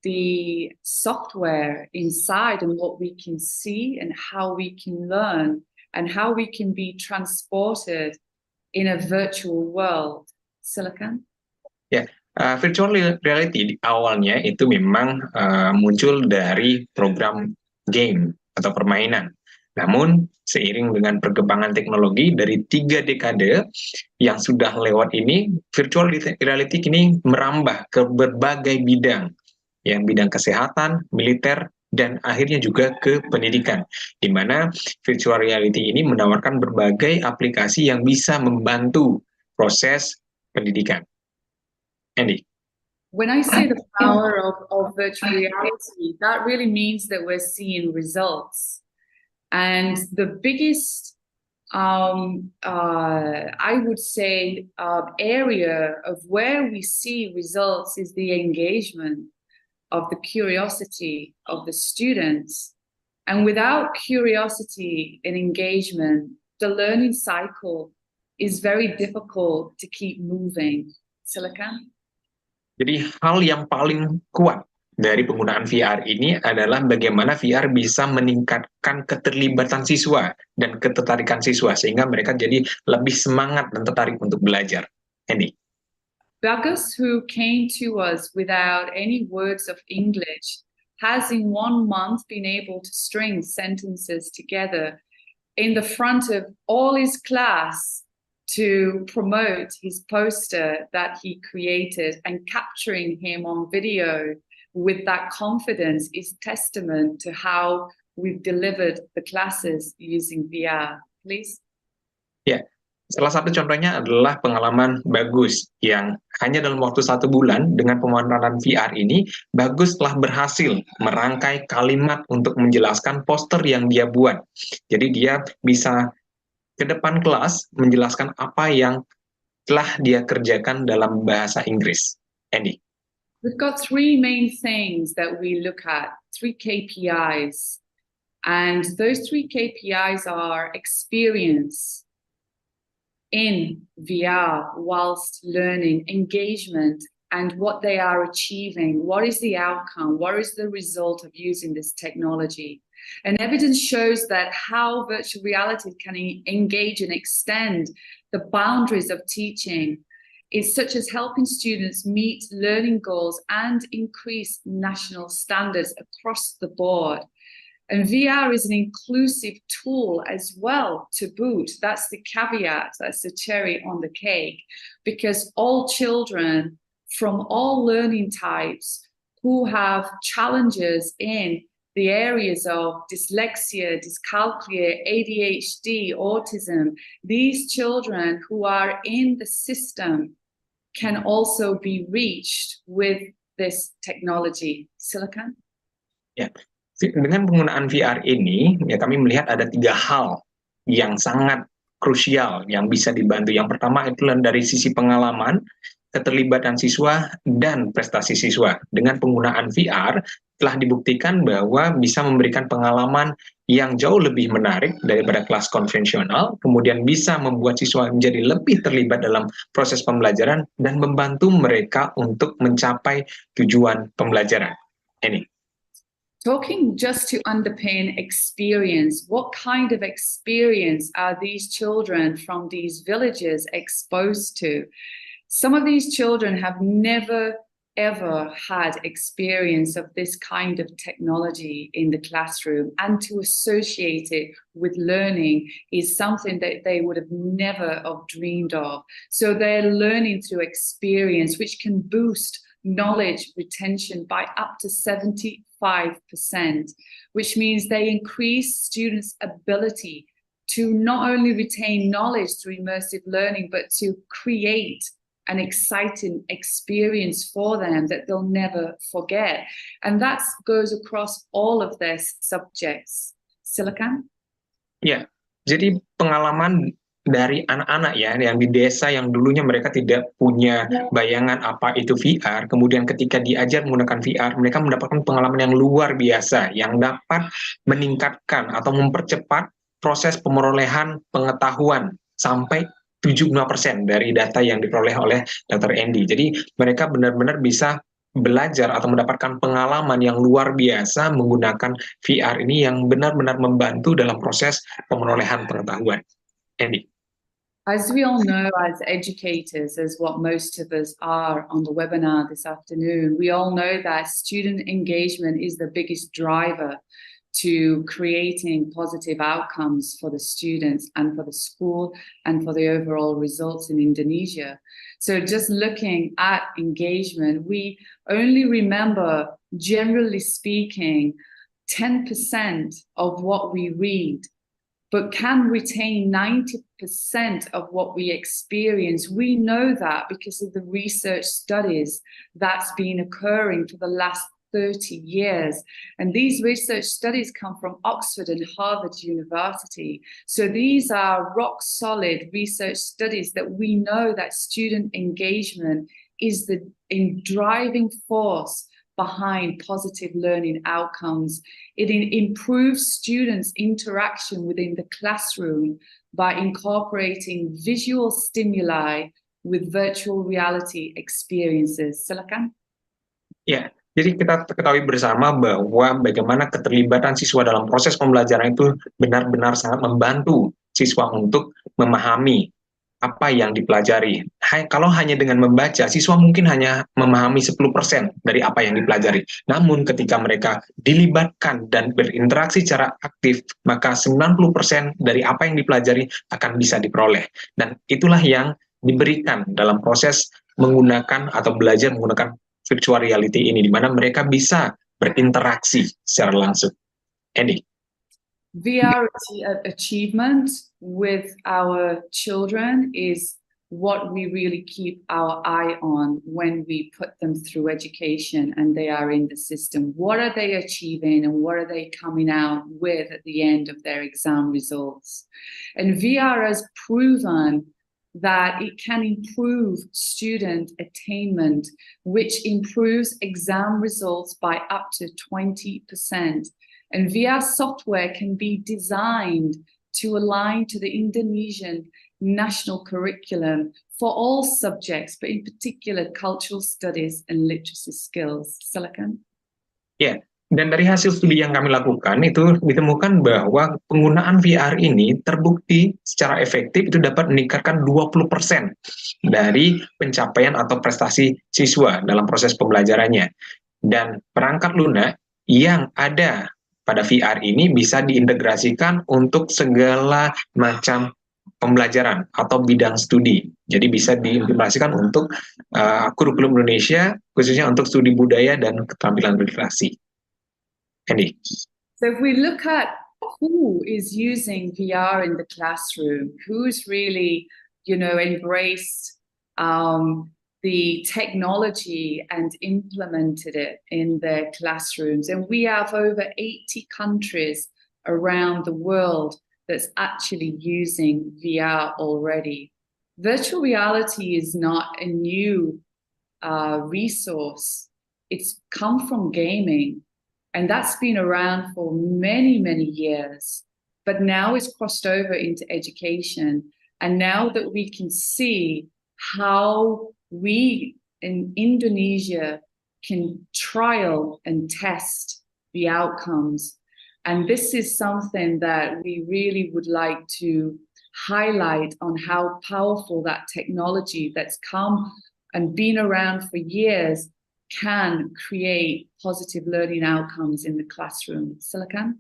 the software inside and what we can see and how we can learn and how we can be transported in a virtual world. Silakan. Ya, virtual reality di awalnya itu memang muncul dari program game atau permainan. Namun seiring dengan perkembangan teknologi dari 3 dekade yang sudah lewat ini, virtual reality kini merambah ke berbagai bidang. Yang bidang kesehatan, militer, dan akhirnya juga ke pendidikan, di mana virtual reality ini menawarkan berbagai aplikasi yang bisa membantu proses pendidikan. Andy. When I say the power of virtual reality, that really means that we're seeing results. And the biggest, I would say, area of where we see results is the engagement of the curiosity of the students. And without curiosity and engagement, the learning cycle is very difficult to keep moving. Silakan. Jadi hal yang paling kuat dari penggunaan VR ini adalah bagaimana VR bisa meningkatkan keterlibatan siswa dan ketertarikan siswa sehingga mereka jadi lebih semangat dan tertarik untuk belajar. Andy. Bagus, who came to us without any words of English, has in 1 month been able to string sentences together in the front of all his class to promote his poster that he created, and capturing him on video with that confidence is testament to how we've delivered the classes using VR. Please. Ya, salah satu contohnya adalah pengalaman Bagus yang hanya dalam waktu 1 bulan dengan pemaparan VR ini, Bagus telah berhasil merangkai kalimat untuk menjelaskan poster yang dia buat. Jadi dia bisa ke depan kelas menjelaskan apa yang telah dia kerjakan dalam bahasa Inggris. Andy. We've got 3 main things that we look at, 3 KPIs. And those 3 KPIs are experience in VR whilst learning, engagement, and what they are achieving. What is the outcome? What is the result of using this technology? And evidence shows that how virtual reality can engage and extend the boundaries of teaching is such as helping students meet learning goals and increase national standards across the board. And VR is an inclusive tool as well to boot. That's the caveat, that's the cherry on the cake, because all children from all learning types who have challenges in the areas of dyslexia, dyscalculia, ADHD, autism, these children who are in the system can also be reached with this technology. Silakan. Ya, dengan penggunaan VR ini, ya kami melihat ada 3 hal yang sangat krusial yang bisa dibantu. Yang pertama itu dari sisi pengalaman, keterlibatan siswa, dan prestasi siswa. Dengan penggunaan VR, telah dibuktikan bahwa bisa memberikan pengalaman yang jauh lebih menarik daripada kelas konvensional, kemudian bisa membuat siswa menjadi lebih terlibat dalam proses pembelajaran dan membantu mereka untuk mencapai tujuan pembelajaran. Ini. Talking just to underpin experience, what kind of experience are these children from these villages exposed to? Some of these children have never ever had experience of this kind of technology in the classroom, and to associate it with learning is something that they would have never have dreamed of. So they're learning through experience, which can boost knowledge retention by up to 75%, which means they increase students' ability to not only retain knowledge through immersive learning, but to create an exciting experience for them that they'll never forget. And that goes across all of their subjects. Silakan. Ya, jadi pengalaman dari anak-anak ya, yang di desa yang dulunya mereka tidak punya bayangan apa itu VR, kemudian ketika diajar menggunakan VR, mereka mendapatkan pengalaman yang luar biasa, yang dapat meningkatkan atau mempercepat proses pemerolehan pengetahuan sampai 75% dari data yang diperoleh oleh Dr. Andy. Jadi mereka benar-benar bisa belajar atau mendapatkan pengalaman yang luar biasa menggunakan VR ini yang benar-benar membantu dalam proses pemerolehan pengetahuan. Andy. As we all know, as educators, as what most of us are on the webinar this afternoon, we all know that student engagement is the biggest driver to creating positive outcomes for the students and for the school and for the overall results in Indonesia. So just looking at engagement, we only remember, generally speaking, 10% of what we read, but can retain 90% of what we experience. We know that because of the research studies that's been occurring for the last 30 years. And these research studies come from Oxford and Harvard University. So these are rock solid research studies that we know that student engagement is the driving force behind positive learning outcomes. It improves students' interaction within the classroom by incorporating visual stimuli with virtual reality experiences. Silakan. Ya, jadi kita ketahui bersama bahwa bagaimana keterlibatan siswa dalam proses pembelajaran itu benar-benar sangat membantu siswa untuk memahami apa yang dipelajari. Kalau hanya dengan membaca, siswa mungkin hanya memahami 10% dari apa yang dipelajari. Namun ketika mereka dilibatkan dan berinteraksi secara aktif, maka 90% dari apa yang dipelajari akan bisa diperoleh. Dan itulah yang diberikan dalam proses menggunakan atau belajar menggunakan virtual reality ini, di mana mereka bisa berinteraksi secara langsung. Andy. VR achievement with our children is what we really keep our eye on when we put them through education and they are in the system. What are they achieving and what are they coming out with at the end of their exam results? And VR has proven that it can improve student attainment, which improves exam results by up to 20%. And VR software can be designed to align to the Indonesian national curriculum for all subjects, but in particular cultural studies and literacy skills. Silakan. Ya, dan dari hasil studi yang kami lakukan itu ditemukan bahwa penggunaan VR ini terbukti secara efektif itu dapat meningkatkan 20% dari pencapaian atau prestasi siswa dalam proses pembelajarannya. Dan perangkat lunak yang ada pada VR ini bisa diintegrasikan untuk segala macam pembelajaran atau bidang studi. Jadi bisa diintegrasikan untuk kurikulum Indonesia, khususnya untuk studi budaya dan keterampilan literasi. Andy. So if we look at who is using VR in the classroom, who's really, embraced the technology and implemented it in their classrooms. And we have over 80 countries around the world that's actually using VR already. Virtual reality is not a new resource. It's come from gaming, and that's been around for many, many years. But now it's crossed over into education. And now that we can see how we in Indonesia can trial and test the outcomes. And this is something that we really would like to highlight on how powerful that technology that's come and been around for years can create positive learning outcomes in the classroom. Silakan.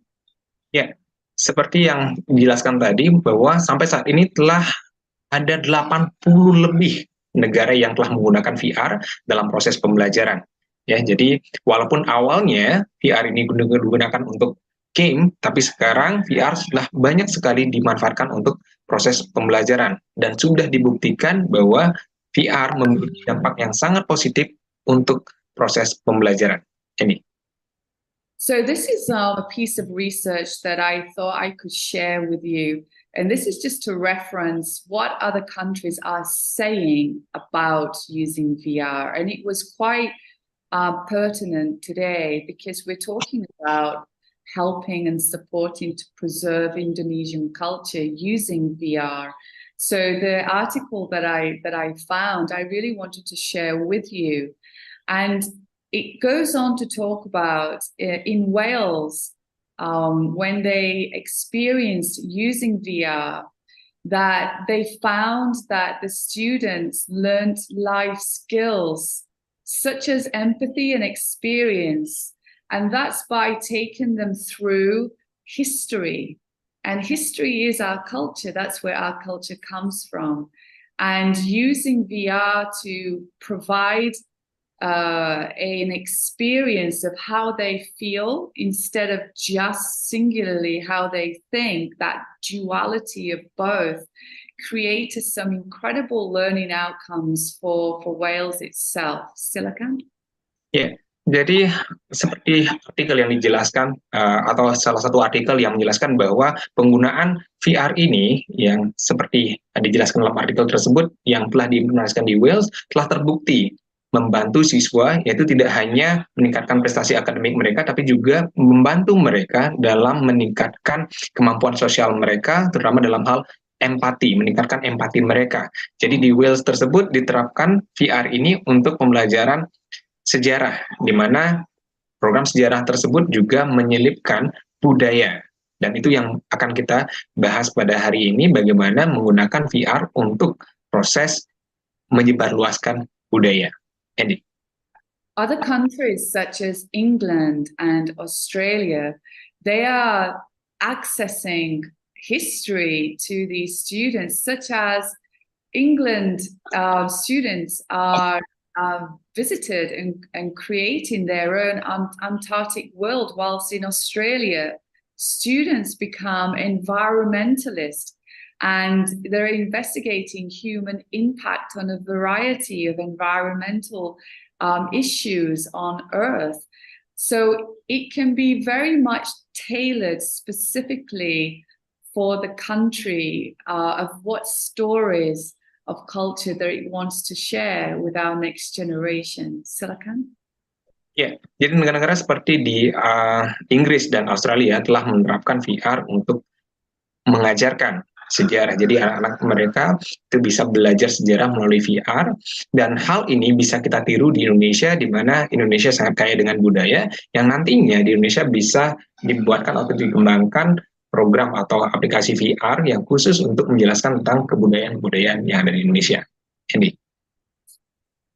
Ya, seperti yang dijelaskan tadi bahwa sampai saat ini telah ada 80 lebih negara yang telah menggunakan VR dalam proses pembelajaran. Ya, jadi walaupun awalnya VR ini digunakan untuk game, tapi sekarang VR sudah banyak sekali dimanfaatkan untuk proses pembelajaran dan sudah dibuktikan bahwa VR memiliki dampak yang sangat positif untuk proses pembelajaran. Ini. So this is a piece of research that I thought I could share with you. And this is just to reference what other countries are saying about using VR. And it was quite pertinent today because we're talking about helping and supporting to preserve Indonesian culture using VR. So the article that I found, I really wanted to share with you. And it goes on to talk about in Wales, when they experienced using VR, that they found that the students learned life skills such as empathy and experience. And that's by taking them through history. And history is our culture. That's where our culture comes from. And using VR to provide an experience of how they feel instead of just singularly how they think, that duality of both created some incredible learning outcomes for Wales itself. Silakan? Ya, Jadi seperti artikel yang dijelaskan atau salah satu artikel yang menjelaskan bahwa penggunaan VR ini yang seperti dijelaskan dalam artikel tersebut yang telah diimplementasikan di Wales telah terbukti membantu siswa, yaitu tidak hanya meningkatkan prestasi akademik mereka tapi juga membantu mereka dalam meningkatkan kemampuan sosial mereka, terutama dalam hal empati, meningkatkan empati mereka. Jadi di Wales tersebut diterapkan VR ini untuk pembelajaran sejarah, di mana program sejarah tersebut juga menyelipkan budaya. Dan itu yang akan kita bahas pada hari ini, bagaimana menggunakan VR untuk proses menyebarluaskan budaya. Andy. Other countries such as England and Australia, they are accessing history to these students, such as England students are visited and creating their own Antarctic world, whilst in Australia, students become environmentalists and they're investigating human impact on a variety of environmental issues on Earth. So it can be very much tailored specifically for the country of what stories of culture that it wants to share with our next generation. Silakan. Ya, jadi negara-negara seperti di Inggris dan Australia telah menerapkan VR untuk mengajarkan sejarah. Jadi anak-anak mereka itu bisa belajar sejarah melalui VR, dan hal ini bisa kita tiru di Indonesia, di mana Indonesia sangat kaya dengan budaya, yang nantinya di Indonesia bisa dibuatkan atau dikembangkan program atau aplikasi VR yang khusus untuk menjelaskan tentang kebudayaan-kebudayaan yang ada di Indonesia. Andy.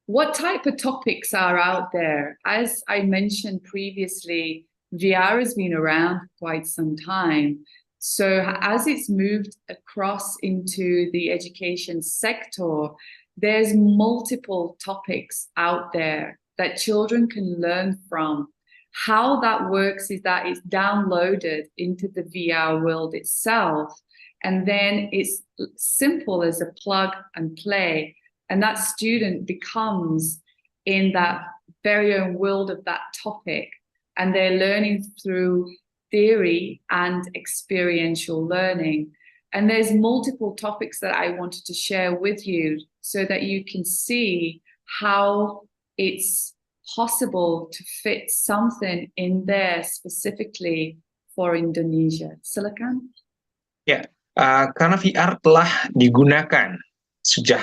What type of topics are out there? As I mentioned previously, VR has been around for quite some time. So as it's moved across into the education sector, there's multiple topics out there that children can learn from. How that works is that it's downloaded into the VR world itself, and then it's simple as a plug and play, and that student becomes in that very own world of that topic, and they're learning through theory and experiential learning. And there's multiple topics that I wanted to share with you so that you can see how it's possible to fit something in there specifically for Indonesia. Silakan. Ya, karena VR telah digunakan sejak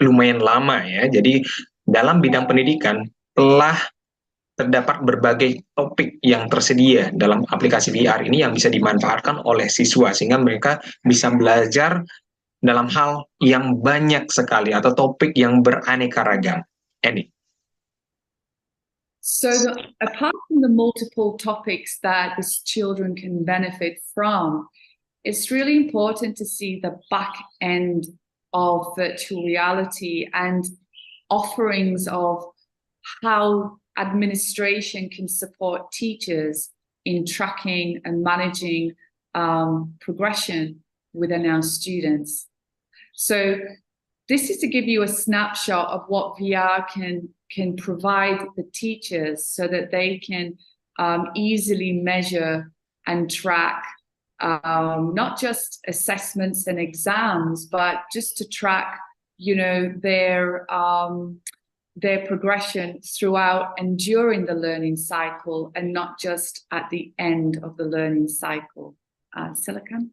lumayan lama ya, jadi dalam bidang pendidikan telah terdapat berbagai topik yang tersedia dalam aplikasi VR ini yang bisa dimanfaatkan oleh siswa, sehingga mereka bisa belajar dalam hal yang banyak sekali atau topik yang beraneka ragam. Andy. So apart from the multiple topics that these children can benefit from, it's really important to see the back end of virtual reality and offerings of how administration can support teachers in tracking and managing progression within our students. So this is to give you a snapshot of what VR can provide the teachers so that they can easily measure and track not just assessments and exams, but just to track, you know, their progression throughout and during the learning cycle, and not just at the end of the learning cycle. Silakan.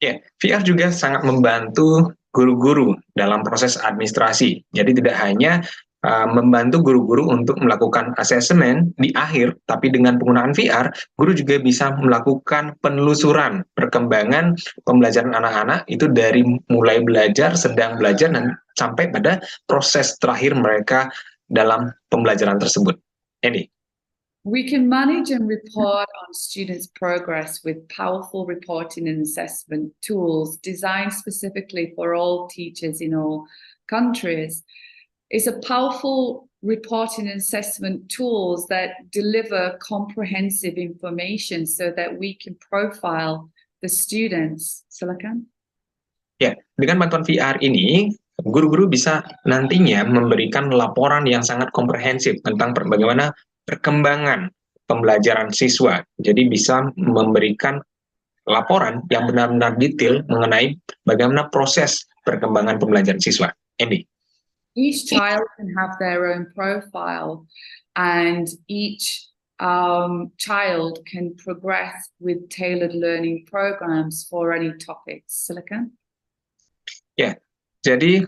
Ya, VR juga sangat membantu guru-guru dalam proses administrasi. Jadi tidak hanya membantu guru-guru untuk melakukan asesmen di akhir, tapi dengan penggunaan VR, guru juga bisa melakukan penelusuran perkembangan pembelajaran anak-anak itu dari mulai belajar, sedang belajar, dan sampai pada proses terakhir mereka dalam pembelajaran tersebut. Andy. We can manage and report on students' progress with powerful reporting and assessment tools designed specifically for all teachers in all countries. It's a powerful reporting and assessment tools that deliver comprehensive information so that we can profile the students. Silakan. Ya, dengan bantuan VR ini, guru-guru bisa nantinya memberikan laporan yang sangat komprehensif tentang bagaimana perkembangan pembelajaran siswa. Jadi bisa memberikan laporan yang benar-benar detail mengenai bagaimana proses perkembangan pembelajaran siswa. Andy. Each child can have their own profile, and each child can progress with tailored learning programs for any topics. Silicon? Ya, jadi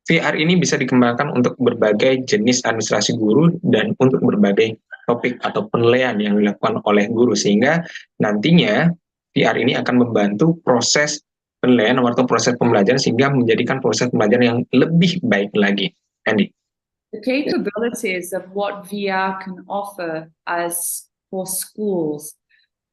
VR ini bisa dikembangkan untuk berbagai jenis administrasi guru dan untuk berbagai topik atau penilaian yang dilakukan oleh guru, sehingga nantinya VR ini akan membantu proses penilaian atau proses pembelajaran sehingga menjadikan proses pembelajaran yang lebih baik lagi. Andy. The capabilities of what VR can offer as for schools,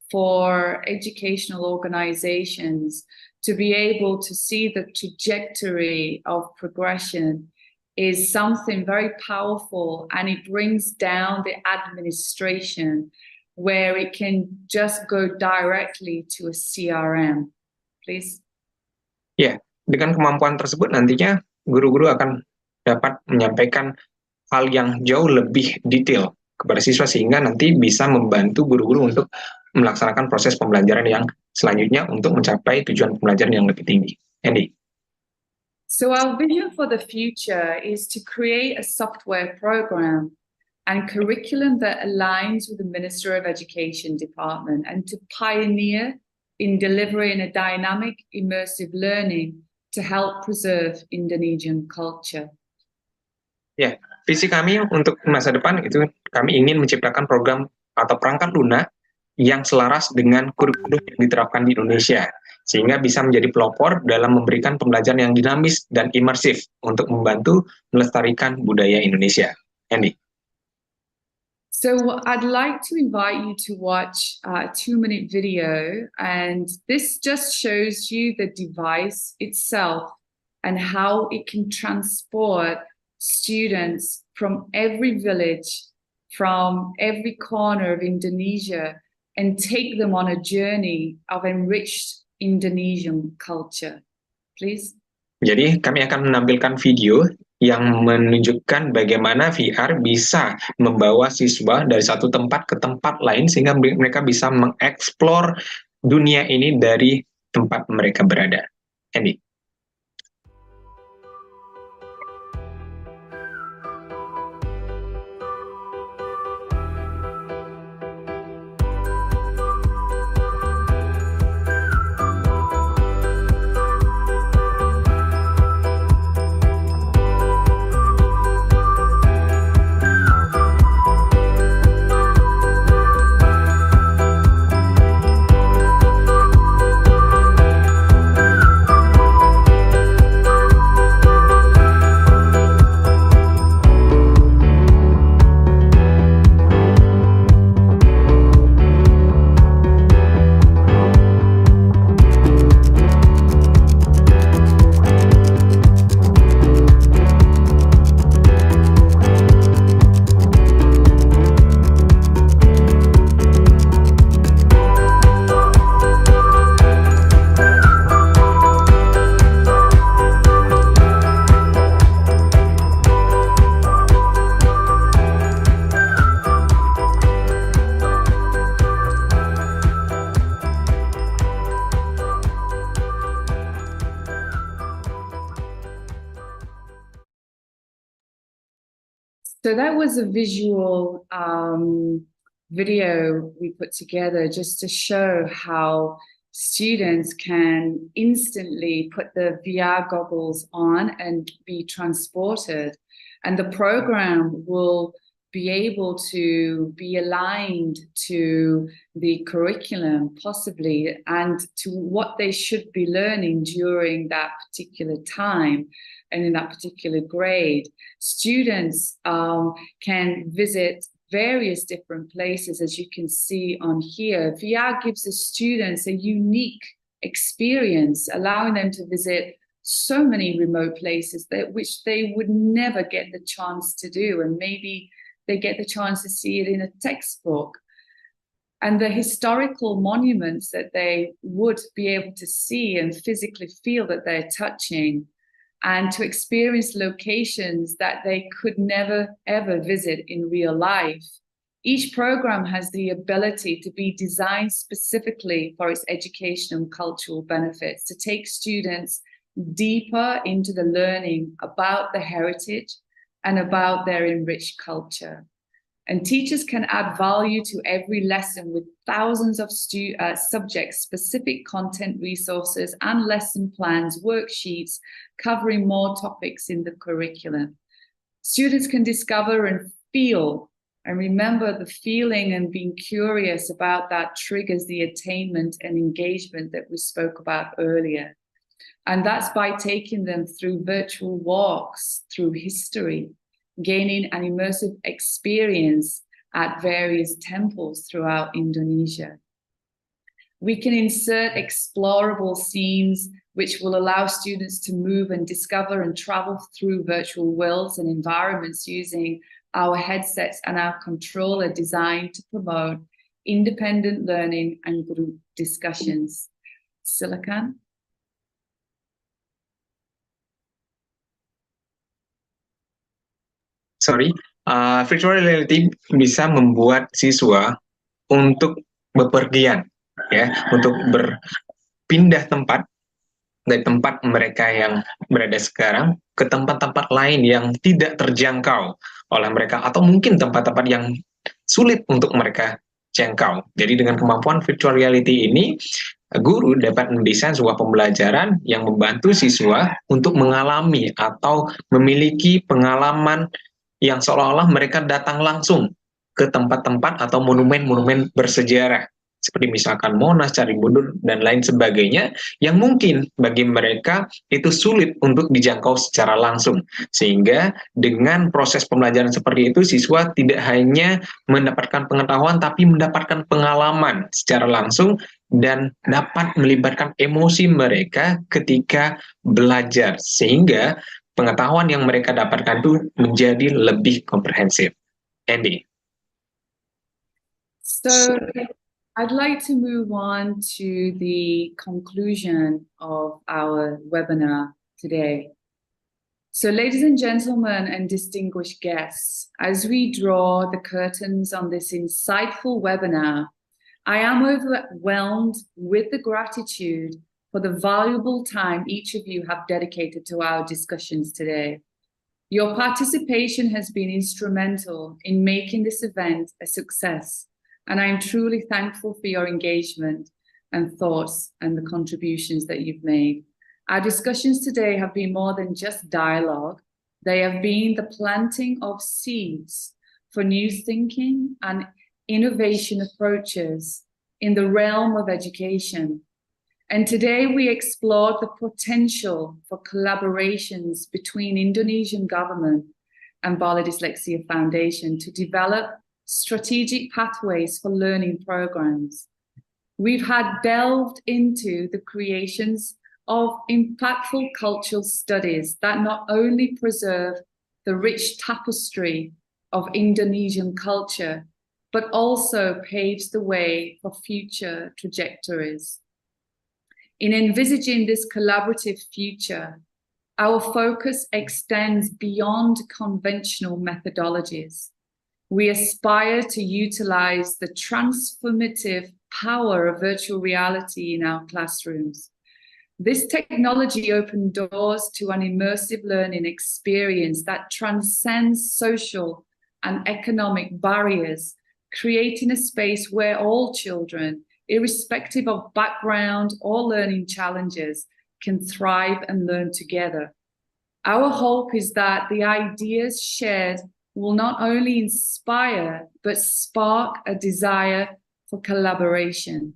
for educational organizations, to be able to see the trajectory of progression is something very powerful, and it brings down the administration where it can just go directly to a CRM. Please. Ya, dengan kemampuan tersebut nantinya guru-guru akan dapat menyampaikan hal yang jauh lebih detail kepada siswa sehingga nanti bisa membantu guru-guru untuk melaksanakan proses pembelajaran yang selanjutnya untuk mencapai tujuan pembelajaran yang lebih tinggi. Andy. So our vision for the future is to create a software program and curriculum that aligns with the Minister of Education department, and to pioneer in delivering a dynamic, immersive learning to help preserve Indonesian culture. Ya, visi kami untuk masa depan itu kami ingin menciptakan program atau perangkat lunak yang selaras dengan kurikulum yang diterapkan di Indonesia, sehingga bisa menjadi pelopor dalam memberikan pembelajaran yang dinamis dan imersif untuk membantu melestarikan budaya Indonesia. Andy. So I'd like to invite you to watch a 2-minute video, and this just shows you the device itself and how it can transport students from every village, from every corner of Indonesia, and take them on a journey of enriched Indonesian culture. Please. Jadi kami akan menampilkan video yang menunjukkan bagaimana VR bisa membawa siswa dari satu tempat ke tempat lain sehingga mereka bisa mengeksplor dunia ini dari tempat mereka berada. Andy. So that was a visual video we put together just to show how students can instantly put the VR goggles on and be transported, and the program will be able to be aligned to the curriculum possibly and to what they should be learning during that particular time and in that particular grade. Students can visit various different places, as you can see on here. VR gives the students a unique experience, allowing them to visit so many remote places which they would never get the chance to do, and maybe they get the chance to see it in a textbook. And the historical monuments that they would be able to see and physically feel that they're touching, and to experience locations that they could never ever visit in real life. Each program has the ability to be designed specifically for its educational and cultural benefits, to take students deeper into the learning about the heritage and about their enriched culture. And teachers can add value to every lesson with thousands of subject-specific content resources and lesson plans, worksheets, covering more topics in the curriculum. Students can discover and feel and remember the feeling, and being curious about that triggers the attainment and engagement that we spoke about earlier. And that's by taking them through virtual walks, through history, gaining an immersive experience at various temples throughout Indonesia. We can insert explorable scenes which will allow students to move and discover and travel through virtual worlds and environments using our headsets and our controller designed to promote independent learning and group discussions. Silakan. Virtual reality bisa membuat siswa untuk bepergian, ya, untuk berpindah tempat dari tempat mereka yang berada sekarang ke tempat-tempat lain yang tidak terjangkau oleh mereka, atau mungkin tempat-tempat yang sulit untuk mereka jangkau. Jadi dengan kemampuan virtual reality ini, guru dapat mendesain sebuah pembelajaran yang membantu siswa untuk mengalami atau memiliki pengalaman yang seolah-olah mereka datang langsung ke tempat-tempat atau monumen-monumen bersejarah, seperti misalkan Monas, Candi-Borobudur, dan lain sebagainya, yang mungkin bagi mereka itu sulit untuk dijangkau secara langsung. Sehingga dengan proses pembelajaran seperti itu, siswa tidak hanya mendapatkan pengetahuan, tapi mendapatkan pengalaman secara langsung dan dapat melibatkan emosi mereka ketika belajar, sehingga pengetahuan yang mereka dapatkan itu menjadi lebih komprehensif. Andy. So I'd like to move on to the conclusion of our webinar today. So ladies and gentlemen and distinguished guests, as we draw the curtains on this insightful webinar, I am overwhelmed with the gratitude for the valuable time each of you have dedicated to our discussions today. Your participation has been instrumental in making this event a success, and I am truly thankful for your engagement and thoughts and the contributions that you've made. Our discussions today have been more than just dialogue. They have been the planting of seeds for new thinking and innovation approaches in the realm of education. And today we explored the potential for collaborations between Indonesian government and Bali Dyslexia Foundation to develop strategic pathways for learning programs. We've delved into the creations of impactful cultural studies that not only preserve the rich tapestry of Indonesian culture, but also paves the way for future trajectories. In envisaging this collaborative future, our focus extends beyond conventional methodologies. We aspire to utilize the transformative power of virtual reality in our classrooms. This technology opened doors to an immersive learning experience that transcends social and economic barriers, creating a space where all children, irrespective of background or learning challenges, can thrive and learn together. Our hope is that the ideas shared will not only inspire, but spark a desire for collaboration.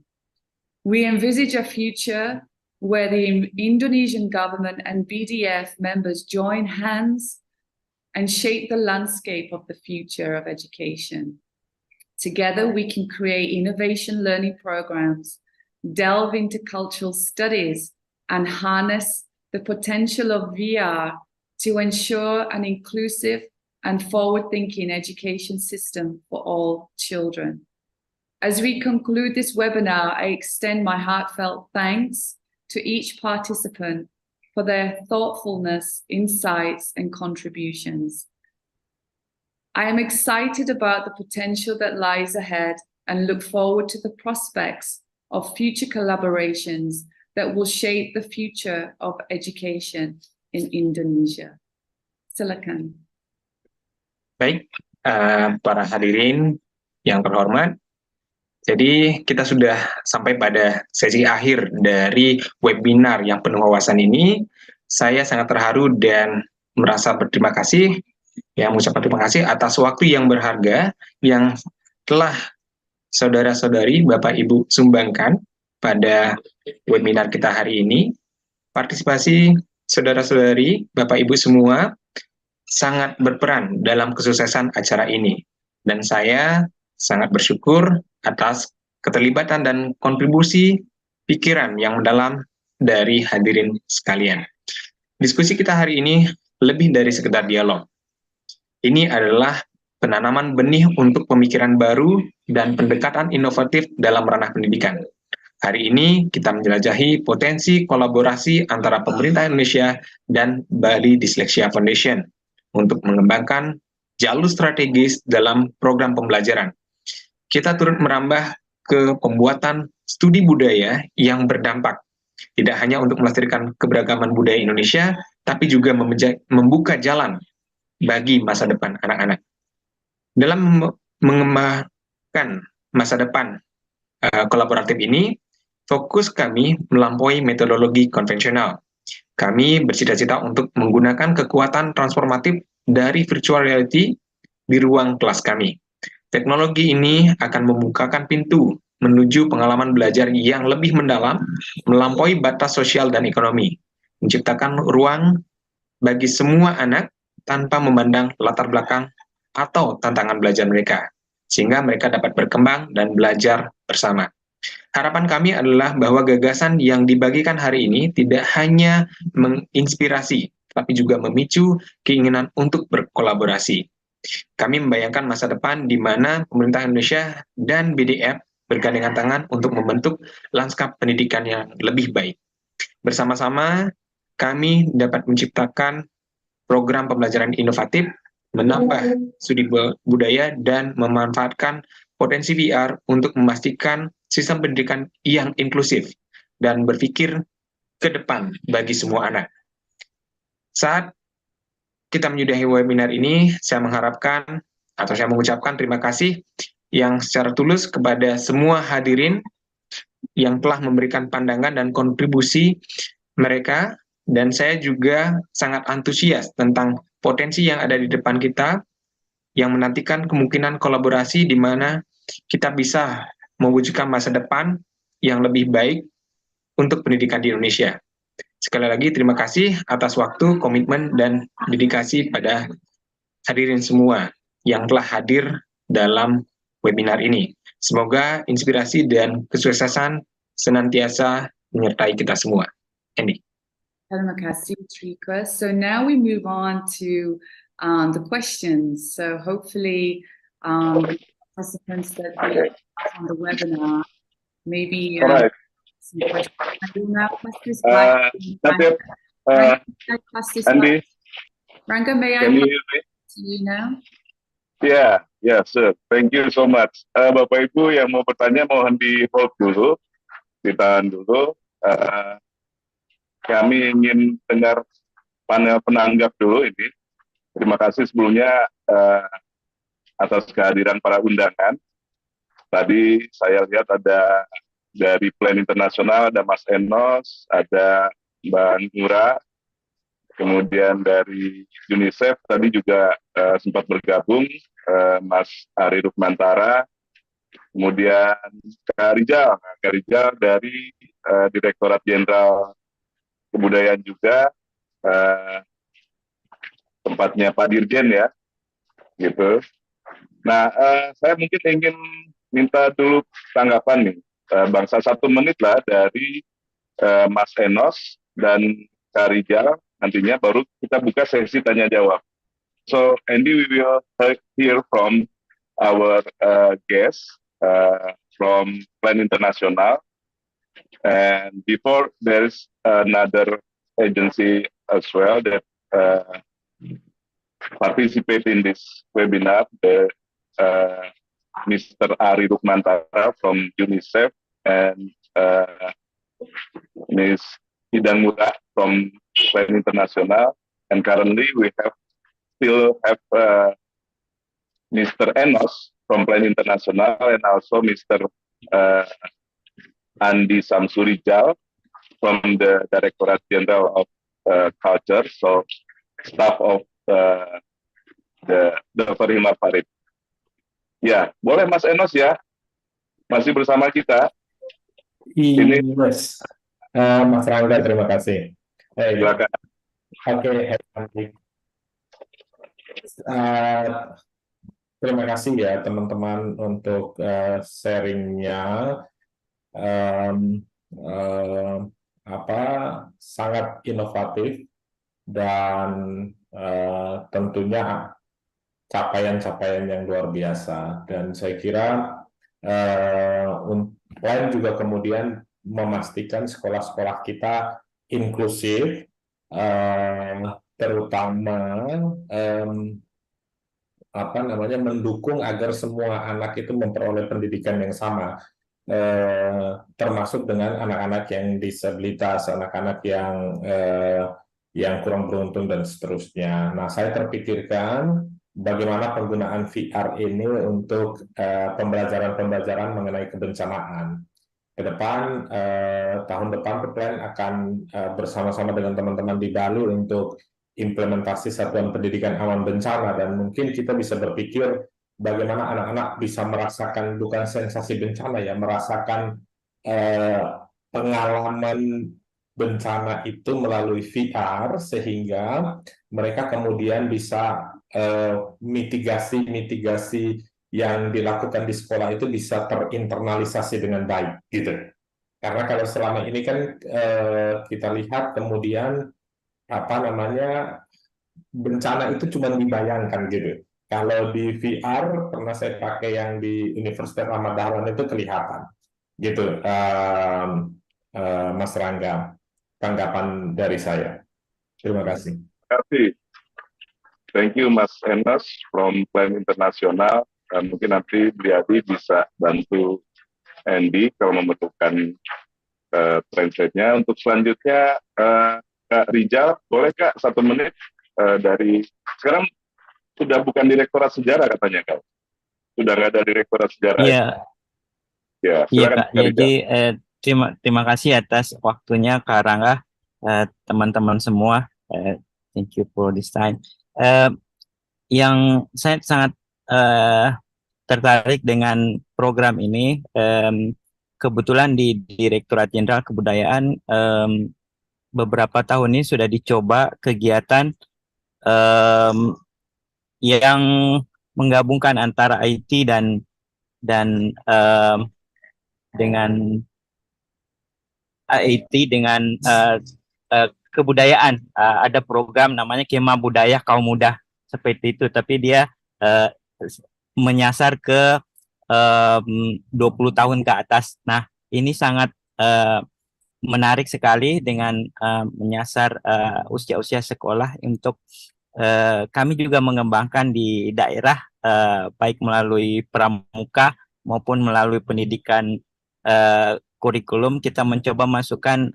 We envisage a future where the Indonesian government and BDF members join hands and shape the landscape of the future of education. Together, we can create innovation learning programs, delve into cultural studies, and harness the potential of VR to ensure an inclusive and forward-thinking education system for all children. As we conclude this webinar, I extend my heartfelt thanks to each participant for their thoughtfulness, insights, and contributions. I am excited about the potential that lies ahead and look forward to the prospects of future collaborations that will shape the future of education in Indonesia. Silakan. Baik, para hadirin yang terhormat, jadi kita sudah sampai pada sesi akhir dari webinar yang penuh wawasan ini. Saya sangat terharu dan merasa berterima kasih, mengucapkan terima kasih atas waktu yang berharga yang telah saudara-saudari, Bapak Ibu sumbangkan pada webinar kita hari ini. Partisipasi saudara-saudari, Bapak Ibu semua sangat berperan dalam kesuksesan acara ini. Dan saya sangat bersyukur atas keterlibatan dan kontribusi pikiran yang mendalam dari hadirin sekalian. Diskusi kita hari ini lebih dari sekedar dialog. Ini adalah penanaman benih untuk pemikiran baru dan pendekatan inovatif dalam ranah pendidikan. Hari ini kita menjelajahi potensi kolaborasi antara pemerintah Indonesia dan Bali Dyslexia Foundation untuk mengembangkan jalur strategis dalam program pembelajaran. Kita turut merambah ke pembuatan studi budaya yang berdampak, tidak hanya untuk melestarikan keberagaman budaya Indonesia, tapi juga membuka jalan bagi masa depan anak-anak. Dalam mengembangkan masa depan kolaboratif ini, fokus kami melampaui metodologi konvensional. Kami bercita-cita untuk menggunakan kekuatan transformatif dari virtual reality di ruang kelas kami. Teknologi ini akan membukakan pintu menuju pengalaman belajar yang lebih mendalam, melampaui batas sosial dan ekonomi, menciptakan ruang bagi semua anak tanpa memandang latar belakang atau tantangan belajar mereka, sehingga mereka dapat berkembang dan belajar bersama. Harapan kami adalah bahwa gagasan yang dibagikan hari ini tidak hanya menginspirasi, tapi juga memicu keinginan untuk berkolaborasi. Kami membayangkan masa depan di mana pemerintah Indonesia dan BDF bergandengan tangan untuk membentuk lanskap pendidikan yang lebih baik. Bersama-sama, kami dapat menciptakan program pembelajaran inovatif, menambah studi budaya, dan memanfaatkan potensi VR untuk memastikan sistem pendidikan yang inklusif dan berpikir ke depan bagi semua anak. Saat kita menyudahi webinar ini, saya mengharapkan atau saya mengucapkan terima kasih yang secara tulus kepada semua hadirin yang telah memberikan pandangan dan kontribusi mereka, dan saya juga sangat antusias tentang potensi yang ada di depan kita yang menantikan kemungkinan kolaborasi di mana kita bisa mewujudkan masa depan yang lebih baik untuk pendidikan di Indonesia. Sekali lagi terima kasih atas waktu, komitmen, dan dedikasi pada hadirin semua yang telah hadir dalam webinar ini. Semoga inspirasi dan kesuksesan senantiasa menyertai kita semua. Andy. Terima kasih, Trika. So now we move on to the questions. So hopefully participants that are on the webinar, maybe some questions. I will now pass this back to Andy, Ranga, may I can you pass hear me? to you now? Yeah, sir. Thank you so much. Bapak Ibu yang mau bertanya mohon di hold dulu, ditahan dulu. Kami ingin dengar panel penanggap dulu ini. Terima kasih sebelumnya atas kehadiran para undangan. Tadi saya lihat ada dari Plan Internasional, ada Mas Enos, ada Mbak Nura, kemudian dari UNICEF tadi juga sempat bergabung, Mas Ari Rukmantara, kemudian Kak Rijal dari Direktorat Jenderal Kebudayaan juga, tempatnya Pak Dirjen ya, gitu. Nah, saya mungkin ingin minta dulu tanggapan nih, bangsa 1 menit lah dari Mas Enos dan Kak Rijal, nantinya baru kita buka sesi tanya jawab. So, Andy, we will hear from our guest from Plan Internasional. And before, there's another agency as well that participate in this webinar, Mr. Ari Rukmantara from UNICEF and Ms. Idang Mura from Plan International, and currently we still have Mr. Enos from Plan International and also Mr. Andi Samsurijal from the Directorate General of Culture, so staff of the Himar Farid. Ya, boleh Mas Enos ya, masih bersama kita. Ini Mas Rangga, terima kasih. Silakan. Oke, terima kasih ya teman-teman untuk sharingnya. Sangat inovatif dan tentunya capaian-capaian yang luar biasa, dan saya kira Plan juga kemudian memastikan sekolah-sekolah kita inklusif, terutama mendukung agar semua anak itu memperoleh pendidikan yang sama, termasuk dengan anak-anak yang disabilitas, anak-anak yang kurang beruntung dan seterusnya. Nah, saya terpikirkan bagaimana penggunaan VR ini untuk pembelajaran mengenai kebencanaan. Ke depan, tahun depan Plan akan bersama-sama dengan teman-teman di Bali untuk implementasi satuan pendidikan aman bencana, dan mungkin kita bisa berpikir bagaimana anak-anak bisa merasakan, bukan sensasi bencana ya, merasakan pengalaman bencana itu melalui VR, sehingga mereka kemudian bisa mitigasi yang dilakukan di sekolah itu bisa terinternalisasi dengan baik gitu. Karena kalau selama ini kan kita lihat kemudian bencana itu cuma dibayangkan gitu. Kalau di VR pernah saya pakai yang di Universitas Ahmad Dahlan itu kelihatan gitu. Mas Rangga, tanggapan dari saya. Terima kasih. Terima kasih. Thank you Mas Enos from Plan International. Dan mungkin nanti Bliadi bisa bantu Andy kalau membutuhkan translate-nya. Untuk selanjutnya Kak Rijal, boleh Kak 1 menit dari sekarang sudah bukan Direktorat Sejarah katanya Kak? Sudah nggak ada Direktorat Sejarah? Iya. Ya, iya Kak. Jadi terima kasih atas waktunya Kak Rangga, teman-teman semua. Thank you for this time. Yang saya sangat tertarik dengan program ini. Kebetulan di Direktorat Jenderal Kebudayaan beberapa tahun ini sudah dicoba kegiatan yang menggabungkan antara IT dan dengan IT dengan kebudayaan. Ada program namanya Kemah Budaya Kaum Muda seperti itu, tapi dia menyasar ke 20 tahun ke atas. Nah, ini sangat menarik sekali dengan menyasar usia-usia sekolah untuk kami juga mengembangkan di daerah, baik melalui pramuka maupun melalui pendidikan kurikulum. Kita mencoba masukkan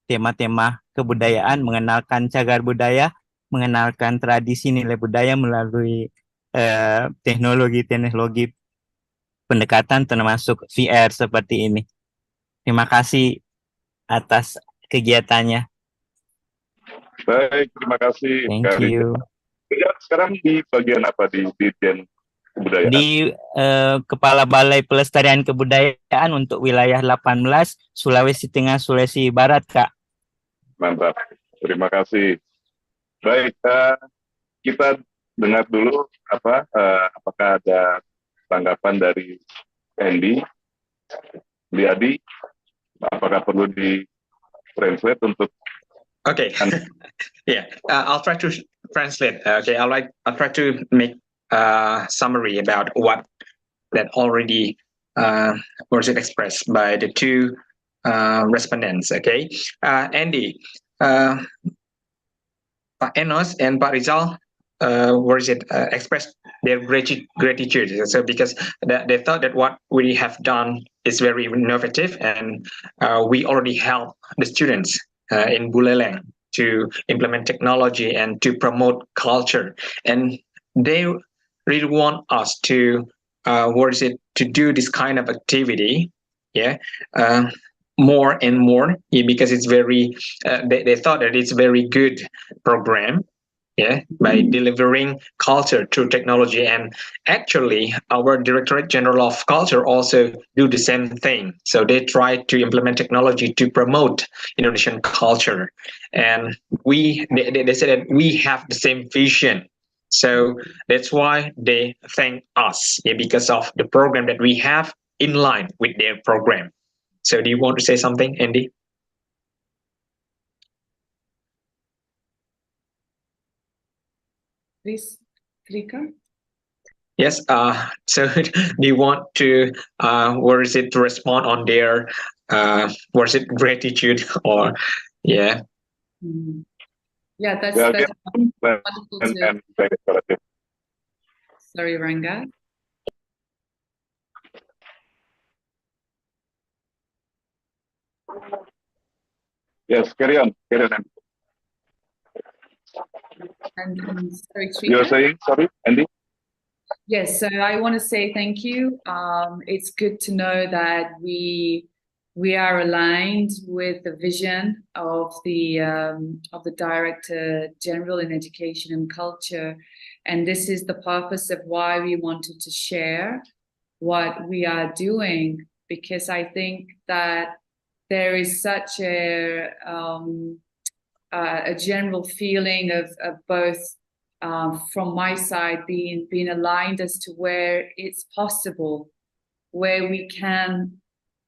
tema-tema kebudayaan, mengenalkan cagar budaya, mengenalkan tradisi nilai budaya melalui teknologi pendekatan termasuk VR seperti ini. Terima kasih atas kegiatannya. Baik, terima kasih. Thank you. Sekarang di bagian apa di Dirjen Kebudayaan? Di Kepala Balai Pelestarian Kebudayaan untuk wilayah 18 Sulawesi Tengah, Sulawesi Barat, Kak. Mantap, terima kasih. Baik, kita dengar dulu apakah ada tanggapan dari Andy, Bliadi, apakah perlu di-translate untuk Okay. Yeah, I'll try to translate. Okay, I'll try to make a summary about what that already was expressed by the two respondents. Okay, Andy, Pak Enos and Pak Rizal express their gratitude. So because they thought that what we have done is very innovative, and we already help the students in Buleleng to implement technology and to promote culture, and they really want us to to do this kind of activity, more and more, because it's very they thought that it's very good program, by delivering culture through technology. And actually our Directorate General of Culture also do the same thing, so they try to implement technology to promote Indonesian culture, and they said that we have the same vision. So that's why they thank us, because of the program that we have in line with their program. So do you want to say something, Andy? Please, Rika. Yes. So do you want to to respond on their gratitude, or Yeah, that's wonderful to. Sorry, Ranga. Yes, carry on. And sorry, Trika. You're saying, sorry, Andy? Yes, so I want to say thank you. It's good to know that we are aligned with the vision of the Director General in Education and Culture, and this is the purpose of why we wanted to share what we are doing, because I think that there is such a general feeling of both. From my side, being aligned as to where it's possible, where we can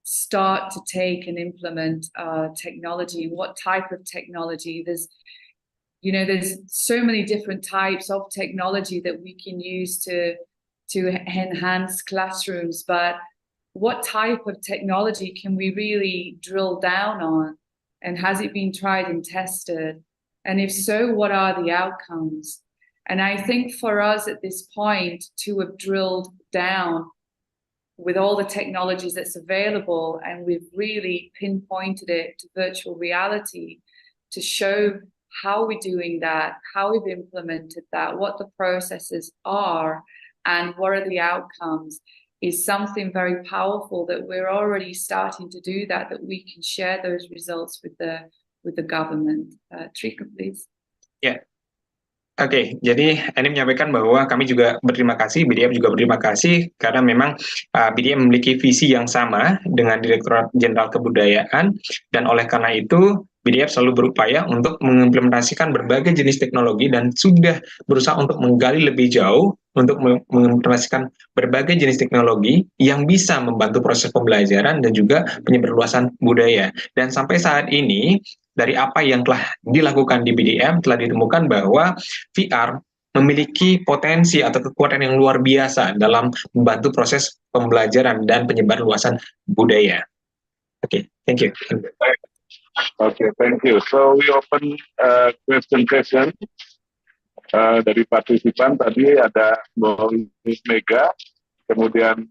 start to take and implement technology, and what type of technology. There's so many different types of technology that we can use to enhance classrooms, but what type of technology can we really drill down on, and has it been tried and tested, and if so, what are the outcomes? And I think for us at this point to have drilled down with all the technologies that's available, and we've really pinpointed it to virtual reality to show how we're doing that, how we've implemented that, what the processes are, and what are the outcomes, is something very powerful that we're already starting to do that we can share those results with the government. Trika, please. Yeah. Oke, jadi Andy menyampaikan bahwa kami juga berterima kasih, BDM juga berterima kasih, karena memang BDM memiliki visi yang sama dengan Direktorat Jenderal Kebudayaan, dan oleh karena itu BDM selalu berupaya untuk mengimplementasikan berbagai jenis teknologi dan sudah berusaha untuk menggali lebih jauh untuk mengimplementasikan berbagai jenis teknologi yang bisa membantu proses pembelajaran dan juga penyebarluasan budaya. Dan sampai saat ini, dari apa yang telah dilakukan di BDM, telah ditemukan bahwa VR memiliki potensi atau kekuatan yang luar biasa dalam membantu proses pembelajaran dan penyebarluasan budaya. Oke, thank you. Okay, thank you. So we open question dari partisipan. Tadi ada Miss Mega, kemudian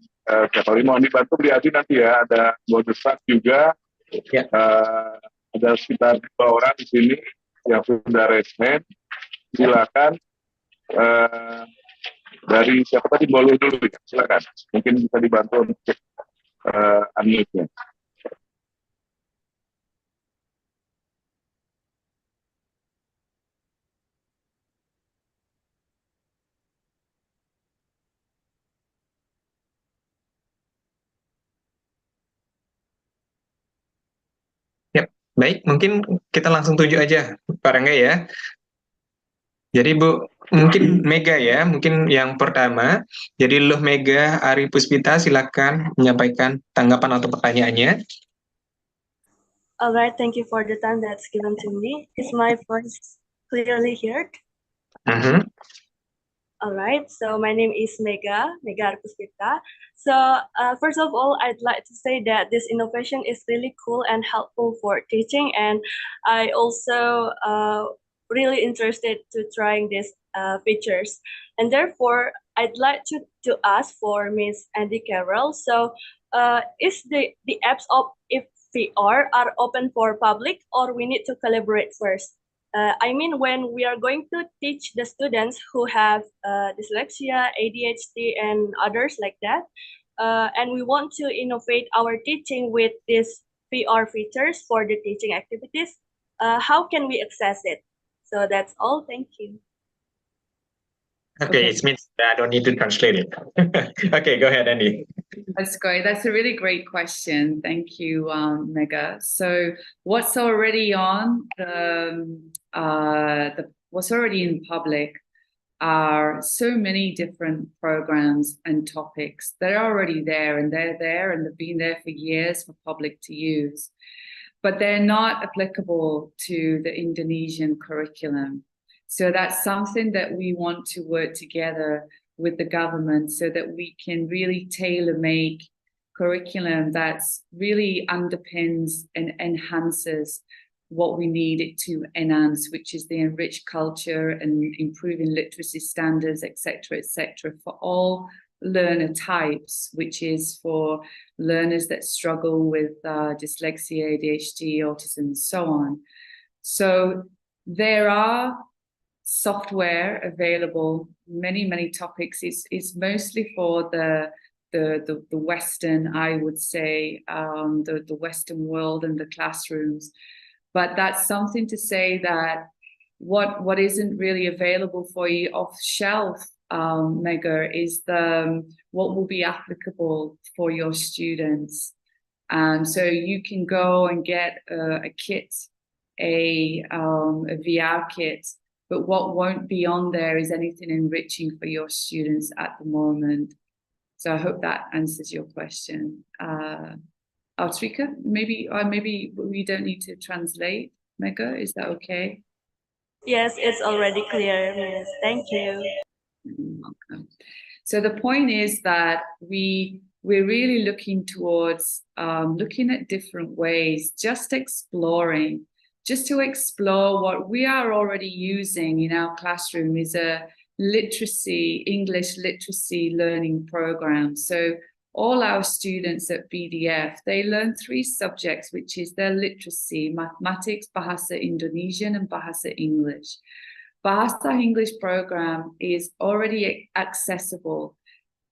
siapa lagi mau dibantu Bri Adi nanti ya, ada Bodesak juga. Ada sekitar 2 orang di sini yang sudah raise hand. Silakan dari siapa tadi, boleh dulu ya, silakan. Mungkin bisa dibantu untuk unmute-nya. Baik, mungkin kita langsung tunjuk aja Pak Rangga ya. Jadi Bu, mungkin Mega ya, mungkin yang pertama. Jadi Luh Mega Ari Puspita, silakan menyampaikan tanggapan atau pertanyaannya. Alright, thank you for the time that's given to me. Is my voice clearly heard? Alright, so my name is Mega Ari Puspita. So first of all, I'd like to say that this innovation is really cool and helpful for teaching, and I also really interested to trying these features, and therefore I'd like to ask for Miss Andy Carroll. So, is the apps of if VR are open for public, or we need to collaborate first? I mean, when we are going to teach the students who have dyslexia, ADHD, and others like that, and we want to innovate our teaching with these VR features for the teaching activities, how can we access it? So that's all. Thank you. Okay, it means that I don't need to translate it. Okay, go ahead, Andy. That's great. That's a really great question. Thank you, Mega. So what's already on what's already in public are so many different programs and topics. They're already there, and they're there, and they've been there for years for public to use. But they're not applicable to the Indonesian curriculum. So that's something that we want to work together with the government so that we can really tailor-make curriculum that's really underpins and enhances what we need it to enhance, which is the enriched culture and improving literacy standards, etc., for all learner types, which is for learners that struggle with dyslexia, ADHD, autism, and so on. So there are software available, many topics. It's mostly for the Western, I would say, the Western world and the classrooms. But that's something to say that what isn't really available for you off shelf, Mega, is what will be applicable for your students. So you can go and get a kit, a VR kit, but what won't be on there is anything enriching for your students at the moment. So I hope that answers your question. Altrika, maybe we don't need to translate. Mega, is that okay? Yes, it's already clear, Miss. Thank you. Welcome. So the point is that we're really looking towards looking at different ways, just to explore what we are already using in our classroom is a English literacy learning program. So all our students at BDF, they learn 3 subjects, which is their literacy: mathematics, Bahasa Indonesian, and Bahasa English. Bahasa English program is already accessible.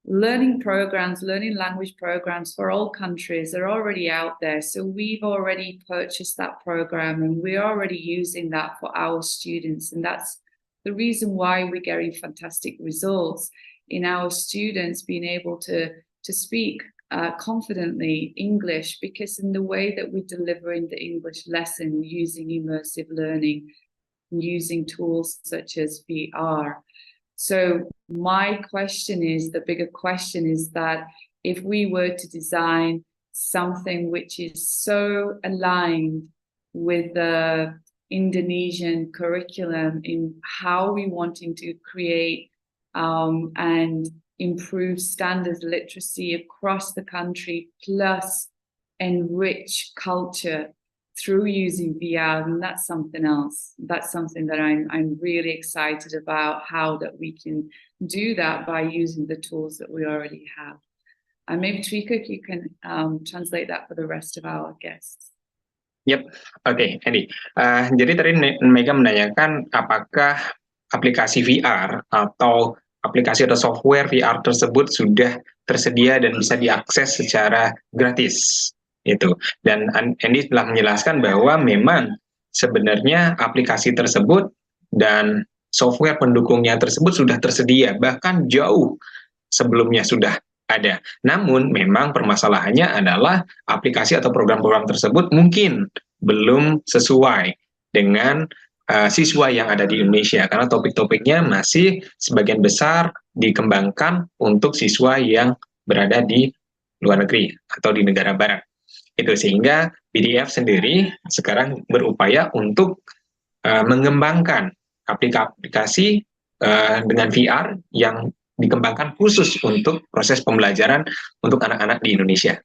Learning programs, learning language programs for all countries are already out there. So we've already purchased that program and we're already using that for our students. And that's the reason why we're getting fantastic results in our students being able to speak confidently English, because in the way that we're delivering the English lesson, we're using immersive learning, using tools such as VR. So my question is, the bigger question is that if we were to design something which is so aligned with the Indonesian curriculum in how we wanting to create and improve standards literacy across the country, plus enrich culture through using VR, and that's something else. That's something that I'm really excited about, how that we can do that by using the tools that we already have. And maybe Trika, you can translate that for the rest of our guests. Yep, okay, Andy. Jadi tadi Mega menanyakan apakah aplikasi VR atau aplikasi atau software VR tersebut sudah tersedia dan bisa diakses secara gratis. Itu. Dan Andy telah menjelaskan bahwa memang sebenarnya aplikasi tersebut dan software pendukungnya tersebut sudah tersedia, bahkan jauh sebelumnya sudah ada. Namun memang permasalahannya adalah aplikasi atau program-program tersebut mungkin belum sesuai dengan siswa yang ada di Indonesia, karena topik-topiknya masih sebagian besar dikembangkan untuk siswa yang berada di luar negeri atau di negara barat. Itu sehingga BDF sendiri sekarang berupaya untuk mengembangkan aplikasi dengan VR yang dikembangkan khusus untuk proses pembelajaran untuk anak-anak di Indonesia.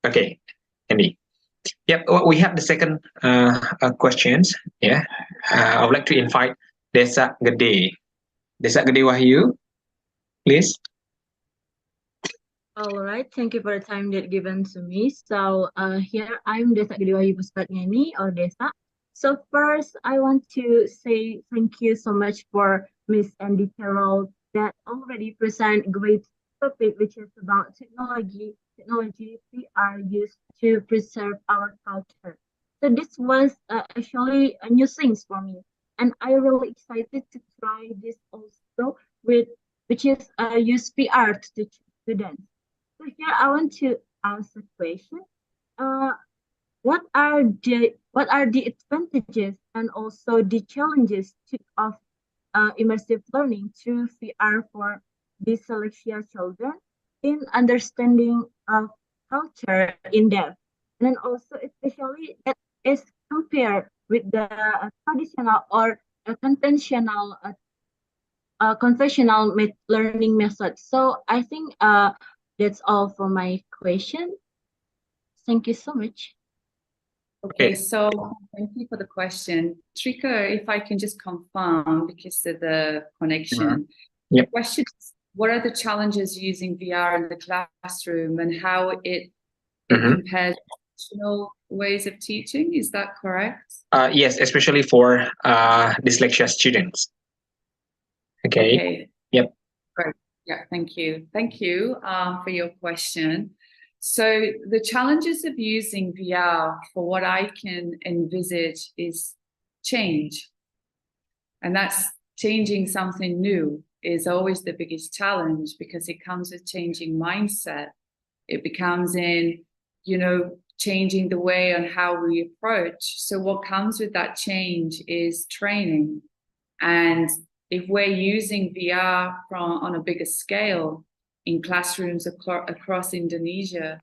Oke, Andy. Yep, we have the second questions. Yeah, I would like to invite Desa Gede. Desa Gede Wahyu, please. All right, thank you for the time that given to me. So here I'm Desa Gede Wahyu Puspatnyani or Desa. So first, I want to say thank you so much for Miss Andy Carroll that already present great topic, which is about technology we are used to preserve our culture. So this was actually a new things for me, and I really excited to try this also which is use VR to teach students. So here I want to ask a question. What are the advantages and also the challenges of immersive learning through VR for dyslexia children in understanding of culture in depth, and then also especially that is compared with the traditional or conventional learning methods. So I think that's all for my question. Thank you so much. Okay, so thank you for the question. Trika, if I can just confirm because of the connection. Yep. The question is, what are the challenges using VR in the classroom and how it compares to traditional ways of teaching? Is that correct? Yes, especially for dyslexia students. Okay. Yep. Great. Yeah, thank you. Thank you for your question. So the challenges of using VR, for what I can envisage, is change. And that's changing something new is always the biggest challenge because it comes with changing mindset. It becomes in, changing the way on how we approach. So what comes with that change is training. And if we're using VR on a bigger scale in classrooms across Indonesia,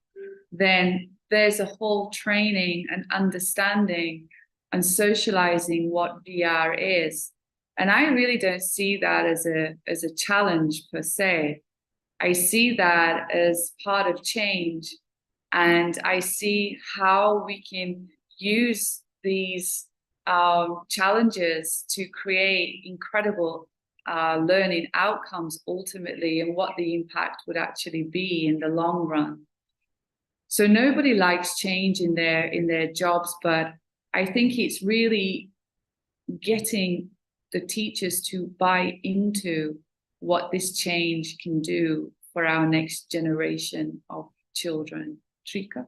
then there's a whole training and understanding and socializing what VR is. And I really don't see that as a challenge per se. I see that as part of change. And I see how we can use these challenges to create incredible learning outcomes ultimately, and what the impact would actually be in the long run. So nobody likes change in their jobs, but I think it's really getting the teachers to buy into what this change can do for our next generation of children. Trika?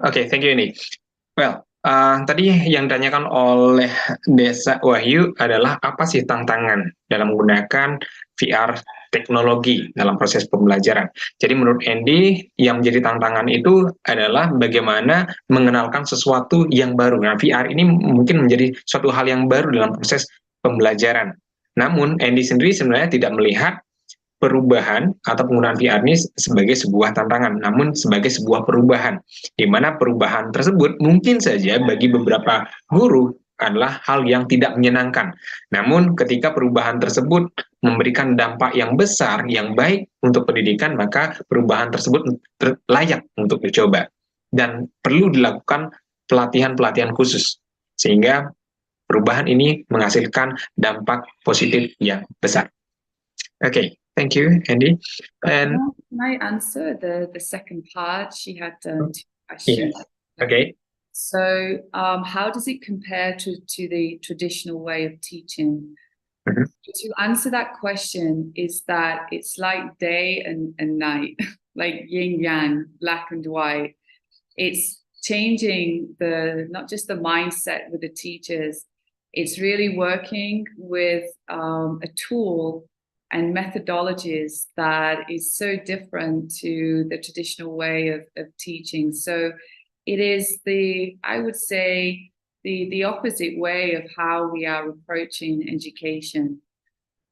Okay, thank you, Indi. Well, tadi yang ditanyakan oleh Desa Wahyu adalah apa sih tantangan dalam menggunakan VR teknologi dalam proses pembelajaran. Jadi menurut Andy, yang menjadi tantangan itu adalah bagaimana mengenalkan sesuatu yang baru. Nah, VR ini mungkin menjadi suatu hal yang baru dalam proses pembelajaran. Namun, Andy sendiri sebenarnya tidak melihat perubahan atau penggunaan VR ini sebagai sebuah tantangan, namun sebagai sebuah perubahan, di mana perubahan tersebut mungkin saja bagi beberapa guru adalah hal yang tidak menyenangkan. Namun ketika perubahan tersebut memberikan dampak yang besar, yang baik untuk pendidikan, maka perubahan tersebut layak untuk dicoba. Dan perlu dilakukan pelatihan-pelatihan khusus, sehingga perubahan ini menghasilkan dampak positif yang besar. Okay. Thank you, Andy. And can I answer the second part? She had two questions. Yes. Okay. So how does it compare to the traditional way of teaching? To answer that question is that it's like day and night, like yin yang, black and white. It's changing not just the mindset with the teachers, it's really working with a tool and methodologies that is so different to the traditional way of teaching. So it is I would say, the opposite way of how we are approaching education.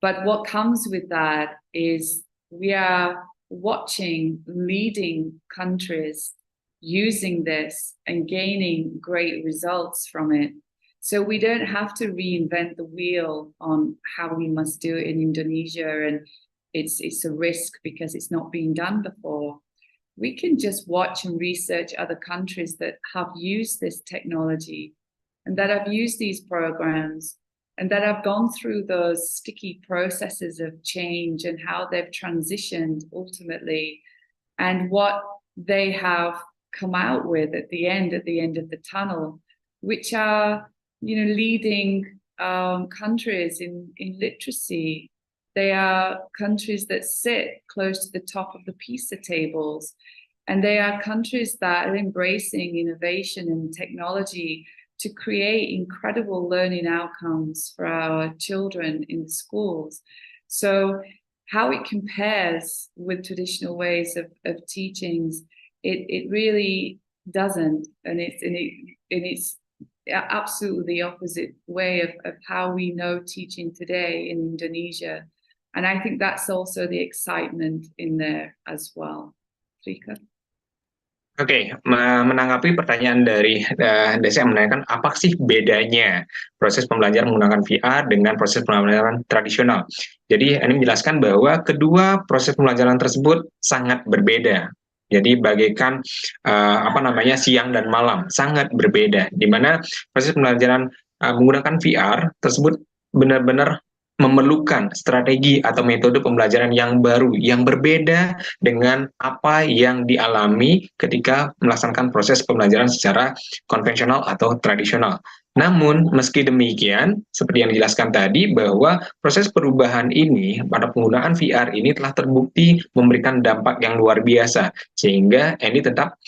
But what comes with that is we are watching leading countries using this and gaining great results from it. So we don't have to reinvent the wheel on how we must do it in Indonesia, and it's a risk because it's not been done before. we can just watch and research other countries that have used this technology and that have used these programs and that have gone through those sticky processes of change and how they've transitioned ultimately and what they have come out with at the end of the tunnel, which are, leading countries in literacy. They are countries that sit close to the top of the PISA tables, and they are countries that are embracing innovation and technology to create incredible learning outcomes for our children in the schools. So how it compares with traditional ways of teachings, it really doesn't, and it's absolutely the opposite way of how we know teaching today in Indonesia. And I think that's also the excitement in there as well. Rika? Oke, menanggapi pertanyaan dari Desa yang menanyakan apa sih bedanya proses pembelajaran menggunakan VR dengan proses pembelajaran tradisional. Jadi ini menjelaskan bahwa kedua proses pembelajaran tersebut sangat berbeda. Jadi bagaikan siang dan malam, sangat berbeda. Di mana proses pembelajaran menggunakan VR tersebut benar-benar memerlukan strategi atau metode pembelajaran yang baru, yang berbeda dengan apa yang dialami ketika melaksanakan proses pembelajaran secara konvensional atau tradisional. Namun, meski demikian, seperti yang dijelaskan tadi, bahwa proses perubahan ini pada penggunaan VR ini telah terbukti memberikan dampak yang luar biasa, sehingga Andy tetap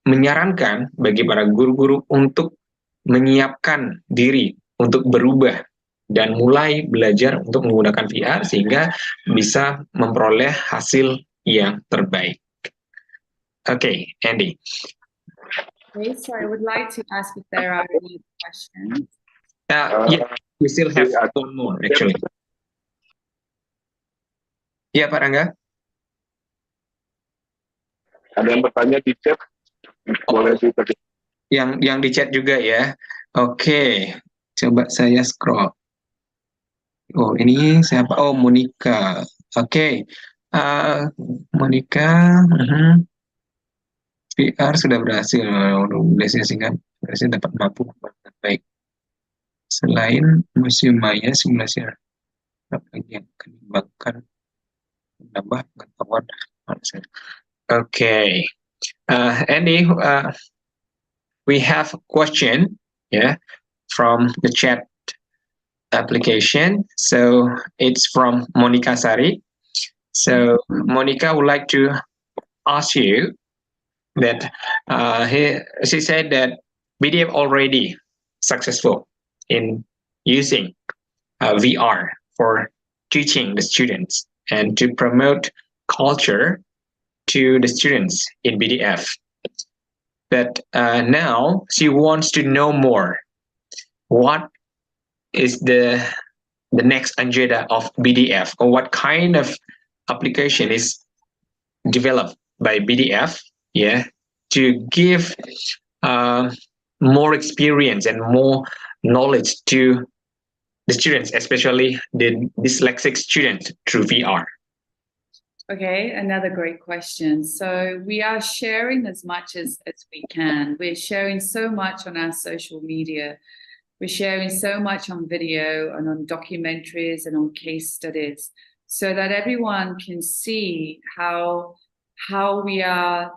menyarankan bagi para guru-guru untuk menyiapkan diri untuk berubah dan mulai belajar untuk menggunakan VR sehingga bisa memperoleh hasil yang terbaik. Okay, Andy. Okay, so I would like to ask if there are any questions. Yeah, we still have one more actually. Ya, Pak Rangga. Ada yang bertanya di chat, boleh dipercaya. Yang di chat juga ya. Oke, coba saya scroll. Oh, ini siapa? Oh, Monica. Oke. Monica. VR sudah berhasil. Sehingga berhasil dapat mampu baik. Selain Museum Maya, simulasi apa lagi yang akan dikembangkan menambah pengetahuan. Okay. Andy, we have a question, from the chat application. So it's from Monica Sari. So Monica would like to ask you that she said that BDF already successful in using VR for teaching the students and to promote culture to the students in BDF. But now she wants to know more. What is the next agenda of BDF, or what kind of application is developed by BDF, to give more experience and more knowledge to the students, especially the dyslexic students, through VR? Okay, another great question. So we are sharing as much as we can. We're sharing so much on our social media. We're sharing so much on video and on documentaries and on case studies so that everyone can see how we are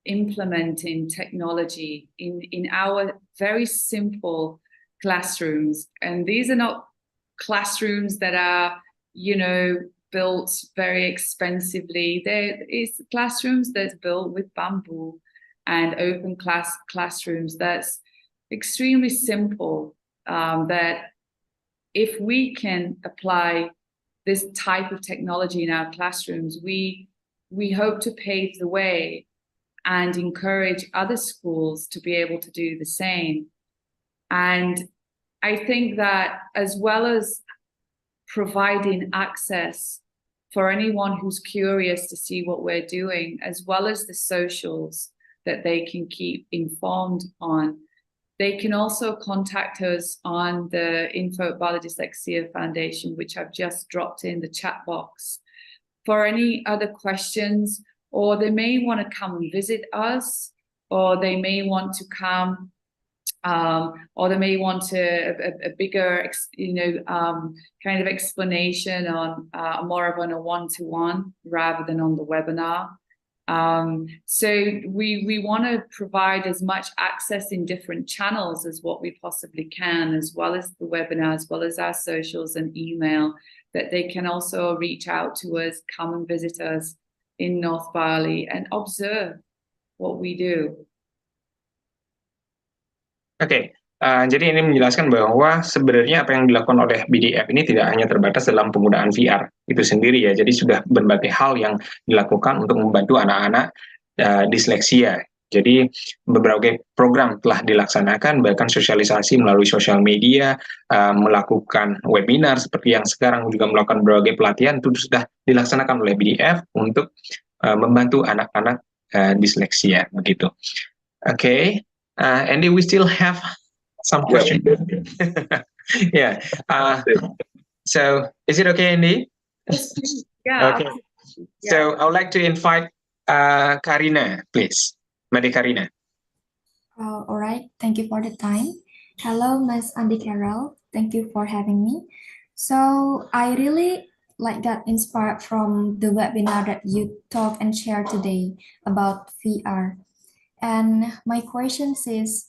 implementing technology in our very simple classrooms. And these are not classrooms that are, built very expensively. It's classrooms that's built with bamboo and open classrooms that's extremely simple, that if we can apply this type of technology in our classrooms, we hope to pave the way and encourage other schools to be able to do the same. And I think that as well as providing access for anyone who's curious to see what we're doing, as well as the socials that they can keep informed on, they can also contact us on the info at Bali Dyslexia Foundation, which I've just dropped in the chat box, for any other questions or they may want to come and visit us, or they may want to come, or they may want a bigger, kind of explanation on more of on a one-to-one rather than on the webinar. So we want to provide as much access in different channels as what we possibly can, as well as the webinar, as well as our socials and email, that they can also reach out to us, come and visit us in North Bali and observe what we do. Oke, jadi ini menjelaskan bahwa sebenarnya apa yang dilakukan oleh BDF ini tidak hanya terbatas dalam penggunaan VR itu sendiri ya. Jadi sudah berbagai hal yang dilakukan untuk membantu anak-anak disleksia. Jadi beberapa program telah dilaksanakan, bahkan sosialisasi melalui sosial media, melakukan webinar seperti yang sekarang juga melakukan berbagai pelatihan itu sudah dilaksanakan oleh BDF untuk membantu anak-anak disleksia begitu. Oke. Andy, we still have some questions. Yeah. So, is it okay, Andy? Yeah. Okay. So, I would like to invite Karina, please. Mari Karina. All right. Thank you for the time. Hello, Ms. Andi Carol. Thank you for having me. So, I really got inspired from the webinar that you talk and share today about VR. And my question is,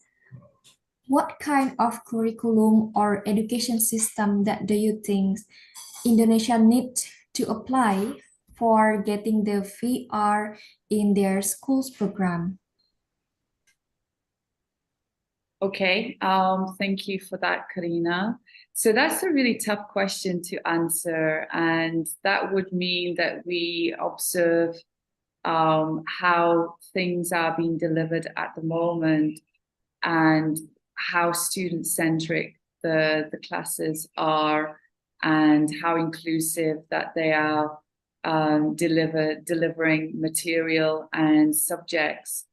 what kind of curriculum or education system that do you think Indonesia needs to apply for getting the VR in their schools program? Okay, thank you for that, Karina. So that's a really tough question to answer, and that would mean that we observe how things are being delivered at the moment and how student-centric the classes are and how inclusive that they are delivering material and subjects.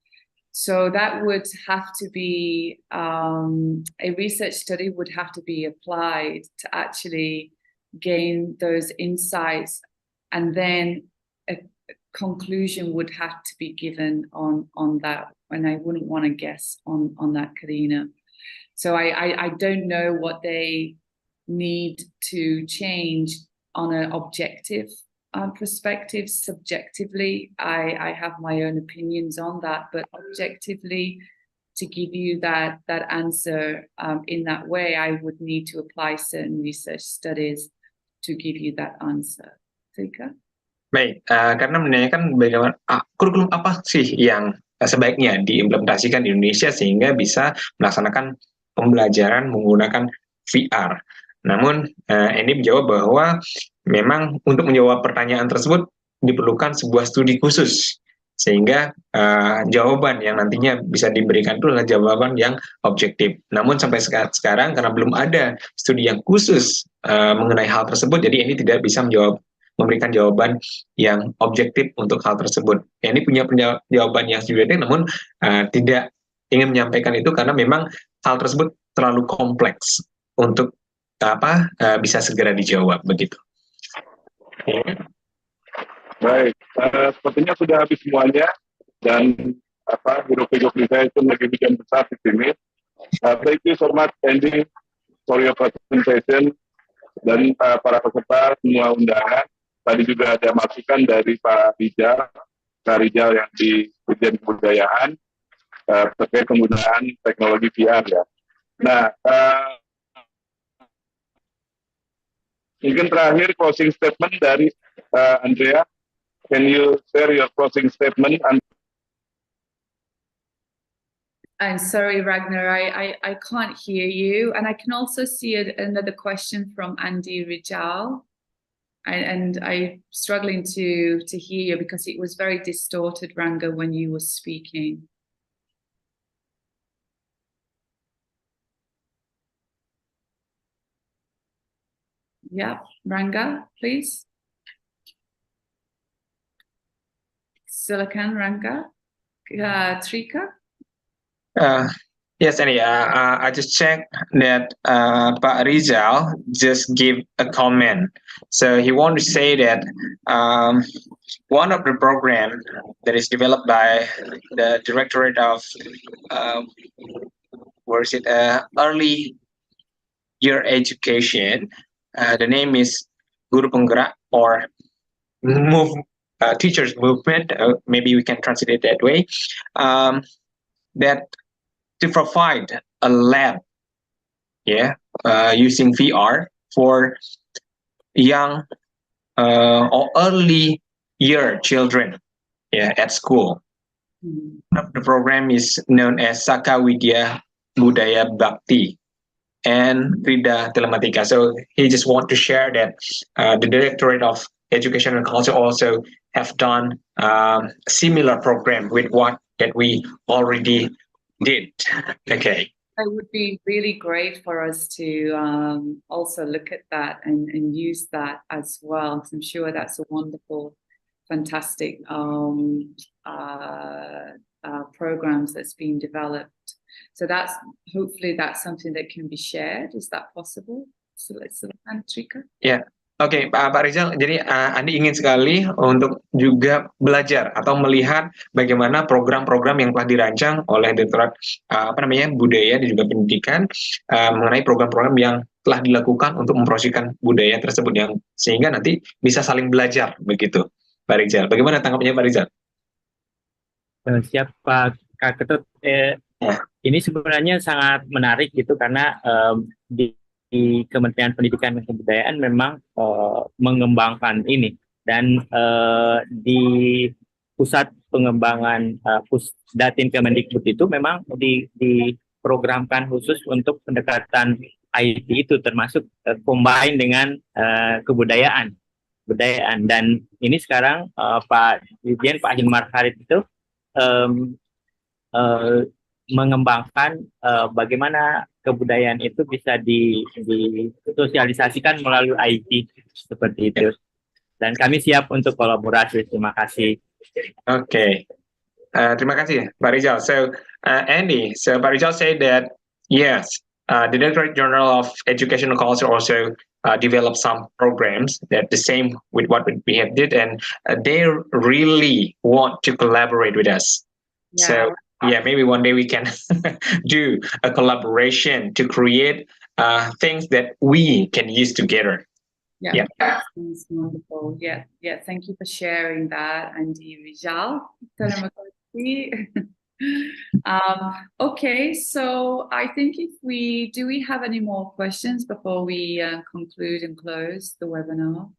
So that would have to be, a research study would have to be applied to actually gain those insights, and then a conclusion would have to be given on that, and I wouldn't want to guess on that, Karina. So I don't know what they need to change on an objective perspective. Subjectively, I have my own opinions on that, but objectively, to give you that answer in that way, I would need to apply certain research studies to give you that answer. Tika? Baik, karena menanyakan bagaimana kurikulum apa sih yang sebaiknya diimplementasikan di Indonesia sehingga bisa melaksanakan pembelajaran menggunakan VR. Namun, ini menjawab bahwa memang untuk menjawab pertanyaan tersebut diperlukan sebuah studi khusus, sehingga jawaban yang nantinya bisa diberikan itu adalah jawaban yang objektif. Namun sampai sekarang karena belum ada studi yang khusus mengenai hal tersebut, jadi ini tidak bisa memberikan jawaban yang objektif untuk hal tersebut. Ini punya jawaban yang subjektif, namun tidak ingin menyampaikan itu karena memang hal tersebut terlalu kompleks untuk bisa segera dijawab begitu. Baik, sepertinya sudah habis semuanya dan hirup-pikuk saya itu lagi hujan besar di sini. Thank you so much, Andy, for your presentation, dan para peserta semua undangan. Tadi juga ada masukan dari Pak Rijal yang di Dirjen Kebudayaan terkait penggunaan teknologi VR ya. Nah, mungkin terakhir closing statement dari Andrea. Can you share your closing statement? I'm sorry, Ragnar, I can't hear you. And I can also see another question from Andy Rijal. And I'm struggling to hear you because it was very distorted, Ranga, when you were speaking. Yeah, Ranga, please. Silakan, Ranga. Trika? Yes, Andy, I just checked that Pak Rizal just gave a comment. So he wanted to say that one of the program that is developed by the Directorate of Early Year Education, the name is Guru Penggerak or Teachers Movement. Maybe we can translate it that way. That to provide a lab, using VR for young or early year children, at school. One of the program is known as Saka Widya Budaya Bakti and Rida Telematika. So he just want to share that the Directorate of Education and Culture also have done similar program with what that we already did. Okay. It would be really great for us to also look at that and use that as well. 'Cause I'm sure that's a wonderful, fantastic programs that's been developed. So hopefully that's something that can be shared. Is that possible? So let's Trika. Ya, oke, Pak Rizal. Jadi Andi ingin sekali untuk juga belajar atau melihat bagaimana program-program yang telah dirancang oleh Direktorat Budaya dan juga Pendidikan mengenai program-program yang telah dilakukan untuk mempromosikan budaya tersebut yang sehingga nanti bisa saling belajar begitu, Pak Rizal. Bagaimana tanggapannya Pak Rizal? Siap Pak Ketut. Ini sebenarnya sangat menarik gitu karena di Kementerian Pendidikan dan Kebudayaan memang mengembangkan ini dan di pusat pengembangan Pusdatin Kemendikbud itu memang diprogramkan khusus untuk pendekatan IT itu termasuk combine dengan kebudayaan dan ini sekarang Pak Dirjen Pak Hilmar Farid itu mengembangkan bagaimana kebudayaan itu bisa disosialisasikan melalui IT seperti itu. Dan kami siap untuk kolaborasi. Terima kasih. Okay. Terima kasih, Pak Rizal. So, Andy, Pak Rizal said that yes, the Directorate General of Education and Culture also developed some programs that the same with what we have did, and they really want to collaborate with us. Yeah. So, yeah, maybe one day we can do a collaboration to create things that we can use together. Yeah, that's wonderful. Yeah. Thank you for sharing that, Andy Rizal. Terima kasih. Okay, so I think do we have any more questions before we conclude and close the webinar?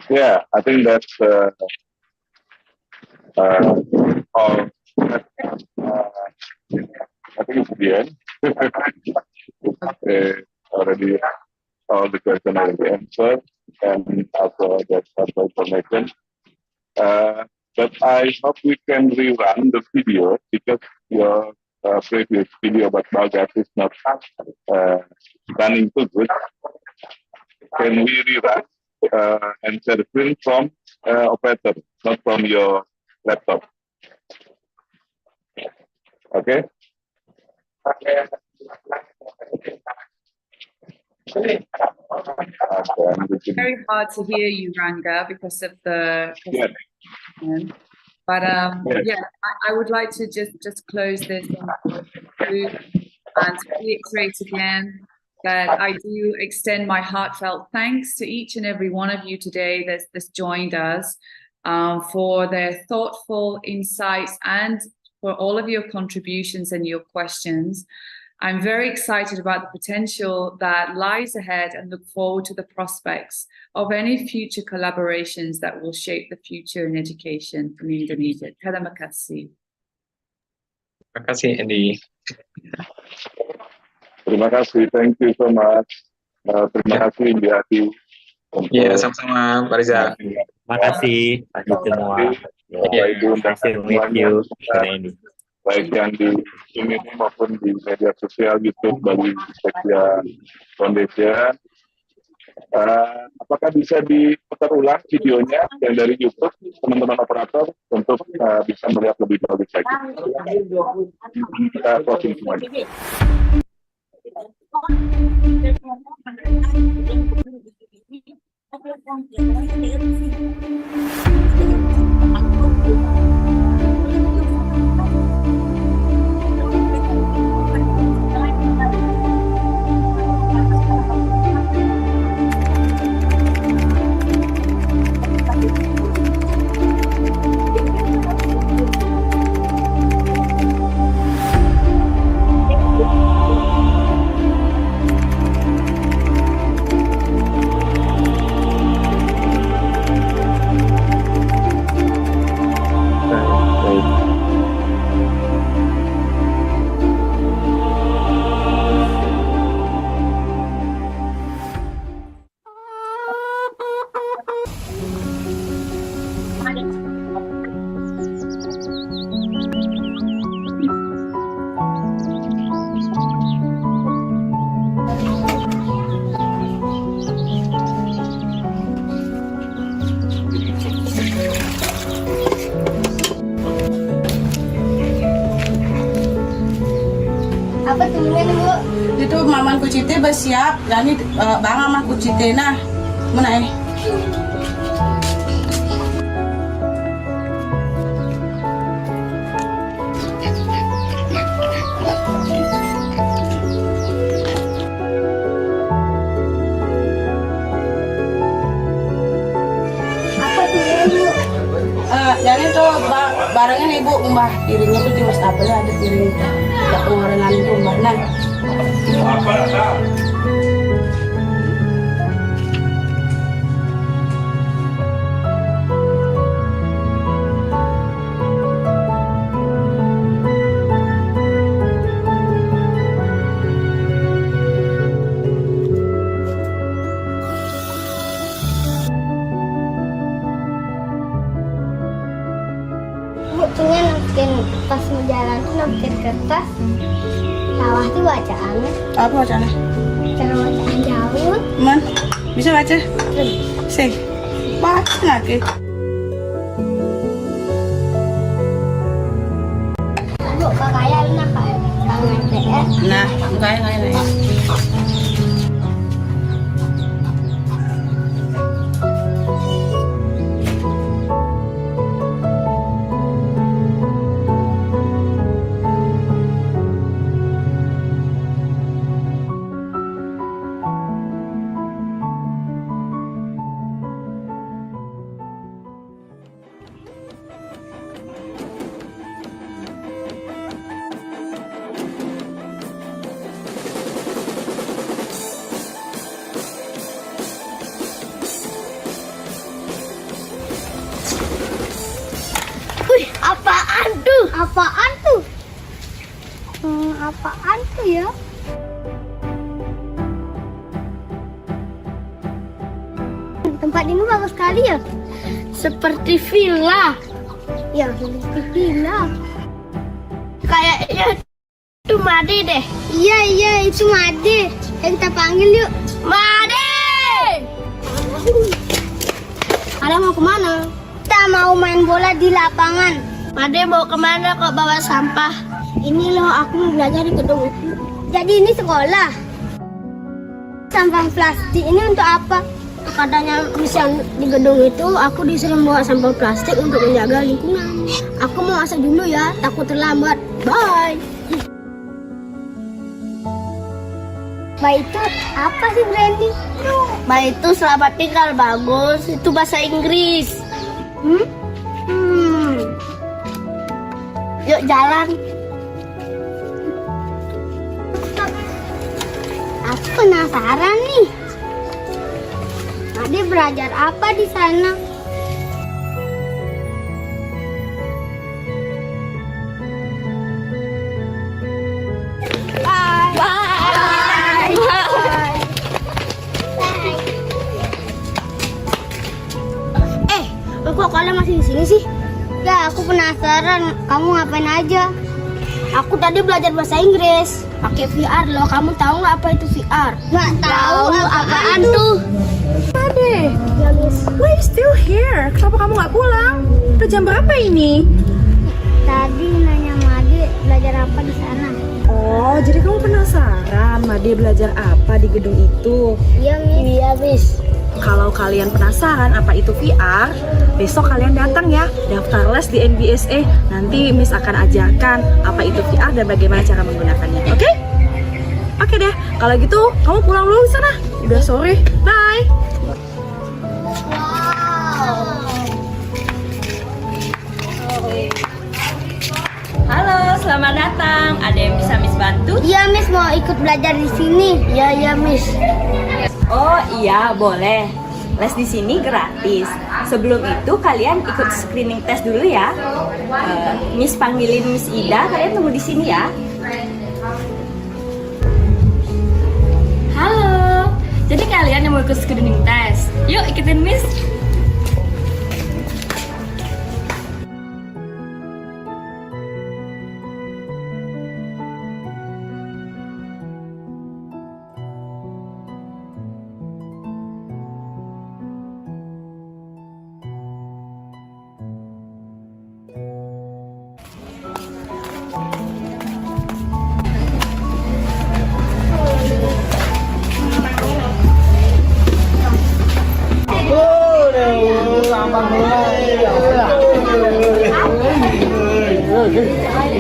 Yeah, I think that's all. I think it's the end. Already all the questions already answered, and also that's also information. But I hope we can rerun the video because your previous video about Bagas is not running too good. Can we rerun and share the screen from operator, not from your laptop? Okay. Very hard to hear you, Ranga, because of the. But yeah, I would like to just close this and reiterate again that I do extend my heartfelt thanks to each and every one of you today that's joined us for their thoughtful insights and for all of your contributions and your questions. I'm very excited about the potential that lies ahead and look forward to the prospects of any future collaborations that will shape the future in education in Indonesia. Terima kasih. Terima kasih, Andy. Terima kasih, thank you so much. Terima kasih, Indiati. Ya, sama-sama, Pak Riza. Terima kasih, Pak semua. Ibu dan semuanya. Ini. Baik yang di sini maupun di media sosial YouTube Bali Disleksia Foundation. Apakah bisa diputar ulang videonya yang dari YouTube, teman-teman operator, untuk bisa melihat lebih bagus lagi. Kita closing semuanya. Apa tujuan Bu? Itu maman kucite bersiap, yani bang mama kucite nah, mana Apa tujuan Bu? Jadi tuh barangnya nih Bu, mbah piringnya tuh di wastafel ada piring pengorengan itu mbah nah. Bu, tunya namkin pas mau jalan tuh namkin kertas. Sawah tuh bacaannya. Apa bacaannya? Cara bacaan jauh. Man, bisa baca? Sih, baca lagi. Bu, kakaknya nak kangen deh. Nah, kayak. Wih, apaan tuh? Apaan tuh? Apaan tuh ya? Tempat ini bagus sekali ya. Seperti villa. Ya, seperti villa. Kayaknya itu Made deh. Iya, itu Made. Kita panggil yuk. Made! Kalian mau kemana? Kita mau main bola di lapangan. Made mau kemana kok bawa sampah? Ini loh, aku mau belajar di gedung itu. Jadi ini sekolah. Sampah plastik ini untuk apa? Katanya misal di gedung itu aku disuruh bawa sampah plastik untuk menjaga lingkungan. Aku mau masuk dulu ya, takut terlambat. Bye. Bye itu apa sih Brandy? Bye itu selamat tinggal, bagus. Itu bahasa Inggris. Yuk jalan. Aku penasaran nih. Ade belajar apa di sana? Bye. Bye. Bye. Kok kalian masih di sini sih? Ya, aku penasaran. Kamu ngapain aja? Aku tadi belajar bahasa Inggris. pakai VR loh. Kamu tahu nggak apa itu VR? Nggak tahu apaan tuh. Ade, Ya, Miss. why you still here? Kenapa kamu nggak pulang? Udah jam berapa ini? Tadi nanya Made belajar apa di sana. Oh, jadi kamu penasaran Made belajar apa di gedung itu? Iya, Miss. Iya, Miss. Kalau kalian penasaran apa itu VR, besok kalian datang ya, daftar les di NBSA. Nanti Miss akan ajarkan apa itu VR dan bagaimana cara menggunakannya. Oke? Oke deh, kalau gitu kamu pulang dulu sana. Udah sore. Bye. Halo, selamat datang. Ada yang bisa Miss bantu? Iya, Miss, mau ikut belajar di sini. Iya, Miss. Oh iya, boleh. Les di sini gratis. Sebelum itu kalian ikut screening test dulu ya. Miss panggilin Miss Ida, kalian tunggu di sini ya. Halo. Jadi kalian yang mau ikut screening test? Yuk ikutin Miss.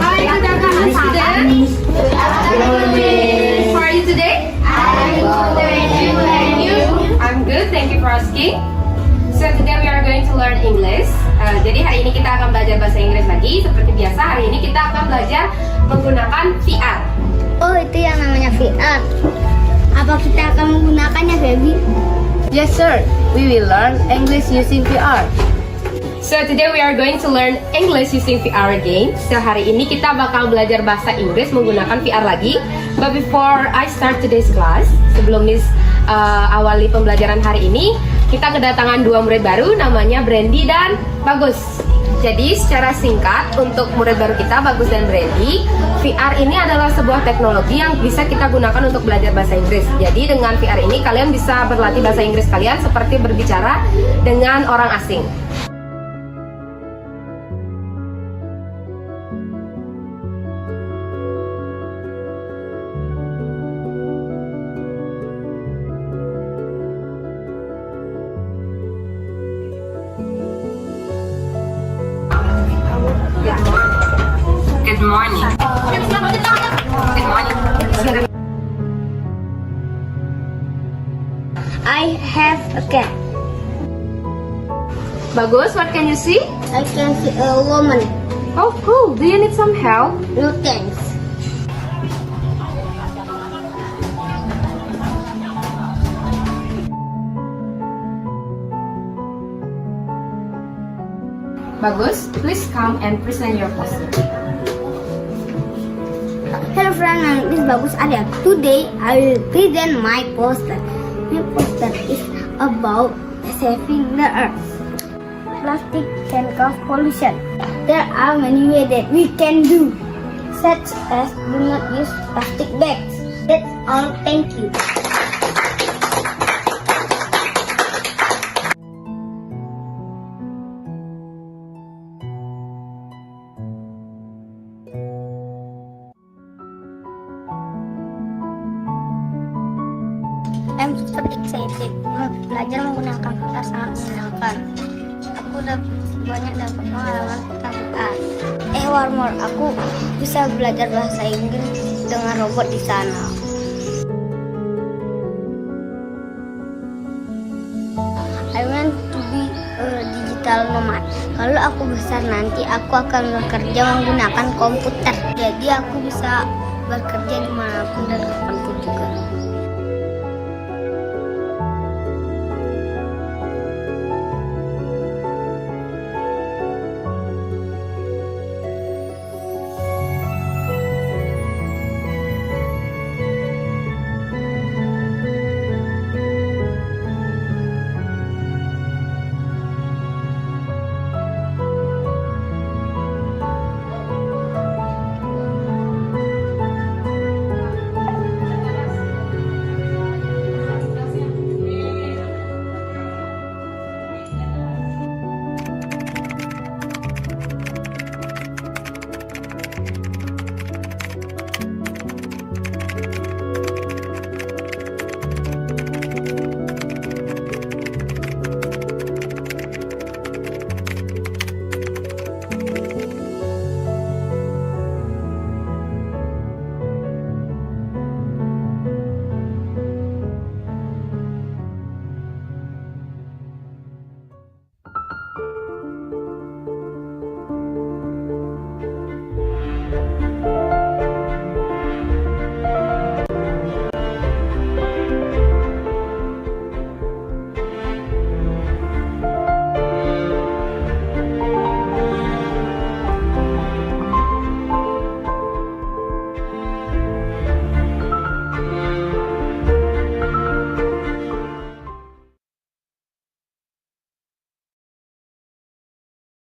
Hi, good afternoon, students. How are you today? I'm good, thank you for asking. So today we are going to learn English. Jadi hari ini kita akan belajar bahasa Inggris lagi. Seperti biasa, hari ini kita akan belajar menggunakan VR. Oh, itu yang namanya VR. Apa kita akan menggunakannya, Feby? Yes, sir. We will learn English using VR. So today we are going to learn English using VR again. So hari ini kita bakal belajar bahasa Inggris menggunakan VR lagi. But before I start today's class, sebelum Miss awali pembelajaran hari ini, kita kedatangan dua murid baru, namanya Brandy dan Bagus. Jadi secara singkat untuk murid baru kita, Bagus dan Brandy, VR ini adalah sebuah teknologi yang bisa kita gunakan untuk belajar bahasa Inggris. Jadi dengan VR ini kalian bisa berlatih bahasa Inggris kalian seperti berbicara dengan orang asing. Good morning. Good morning. I have a cat. Bagus, what can you see? I can see a woman. Oh, cool. Do you need some help? No thanks. Bagus, please come and present your poster. Hello friend, my name is Bagus Arya. Today I will present my poster. My poster is about saving the earth. Plastic can cause pollution. There are many ways that we can do, such as do not use plastic bags. That's all. Thank you. I'm super excited. Belajar menggunakan VR sangat menyenangkan. Aku udah banyak dapat pengalaman tentang VR. One more, aku bisa belajar bahasa Inggris dengan robot di sana. I want to be a digital nomad. Kalau aku besar nanti, aku akan bekerja menggunakan komputer. Jadi aku bisa bekerja dimanapun dan kapanpun juga.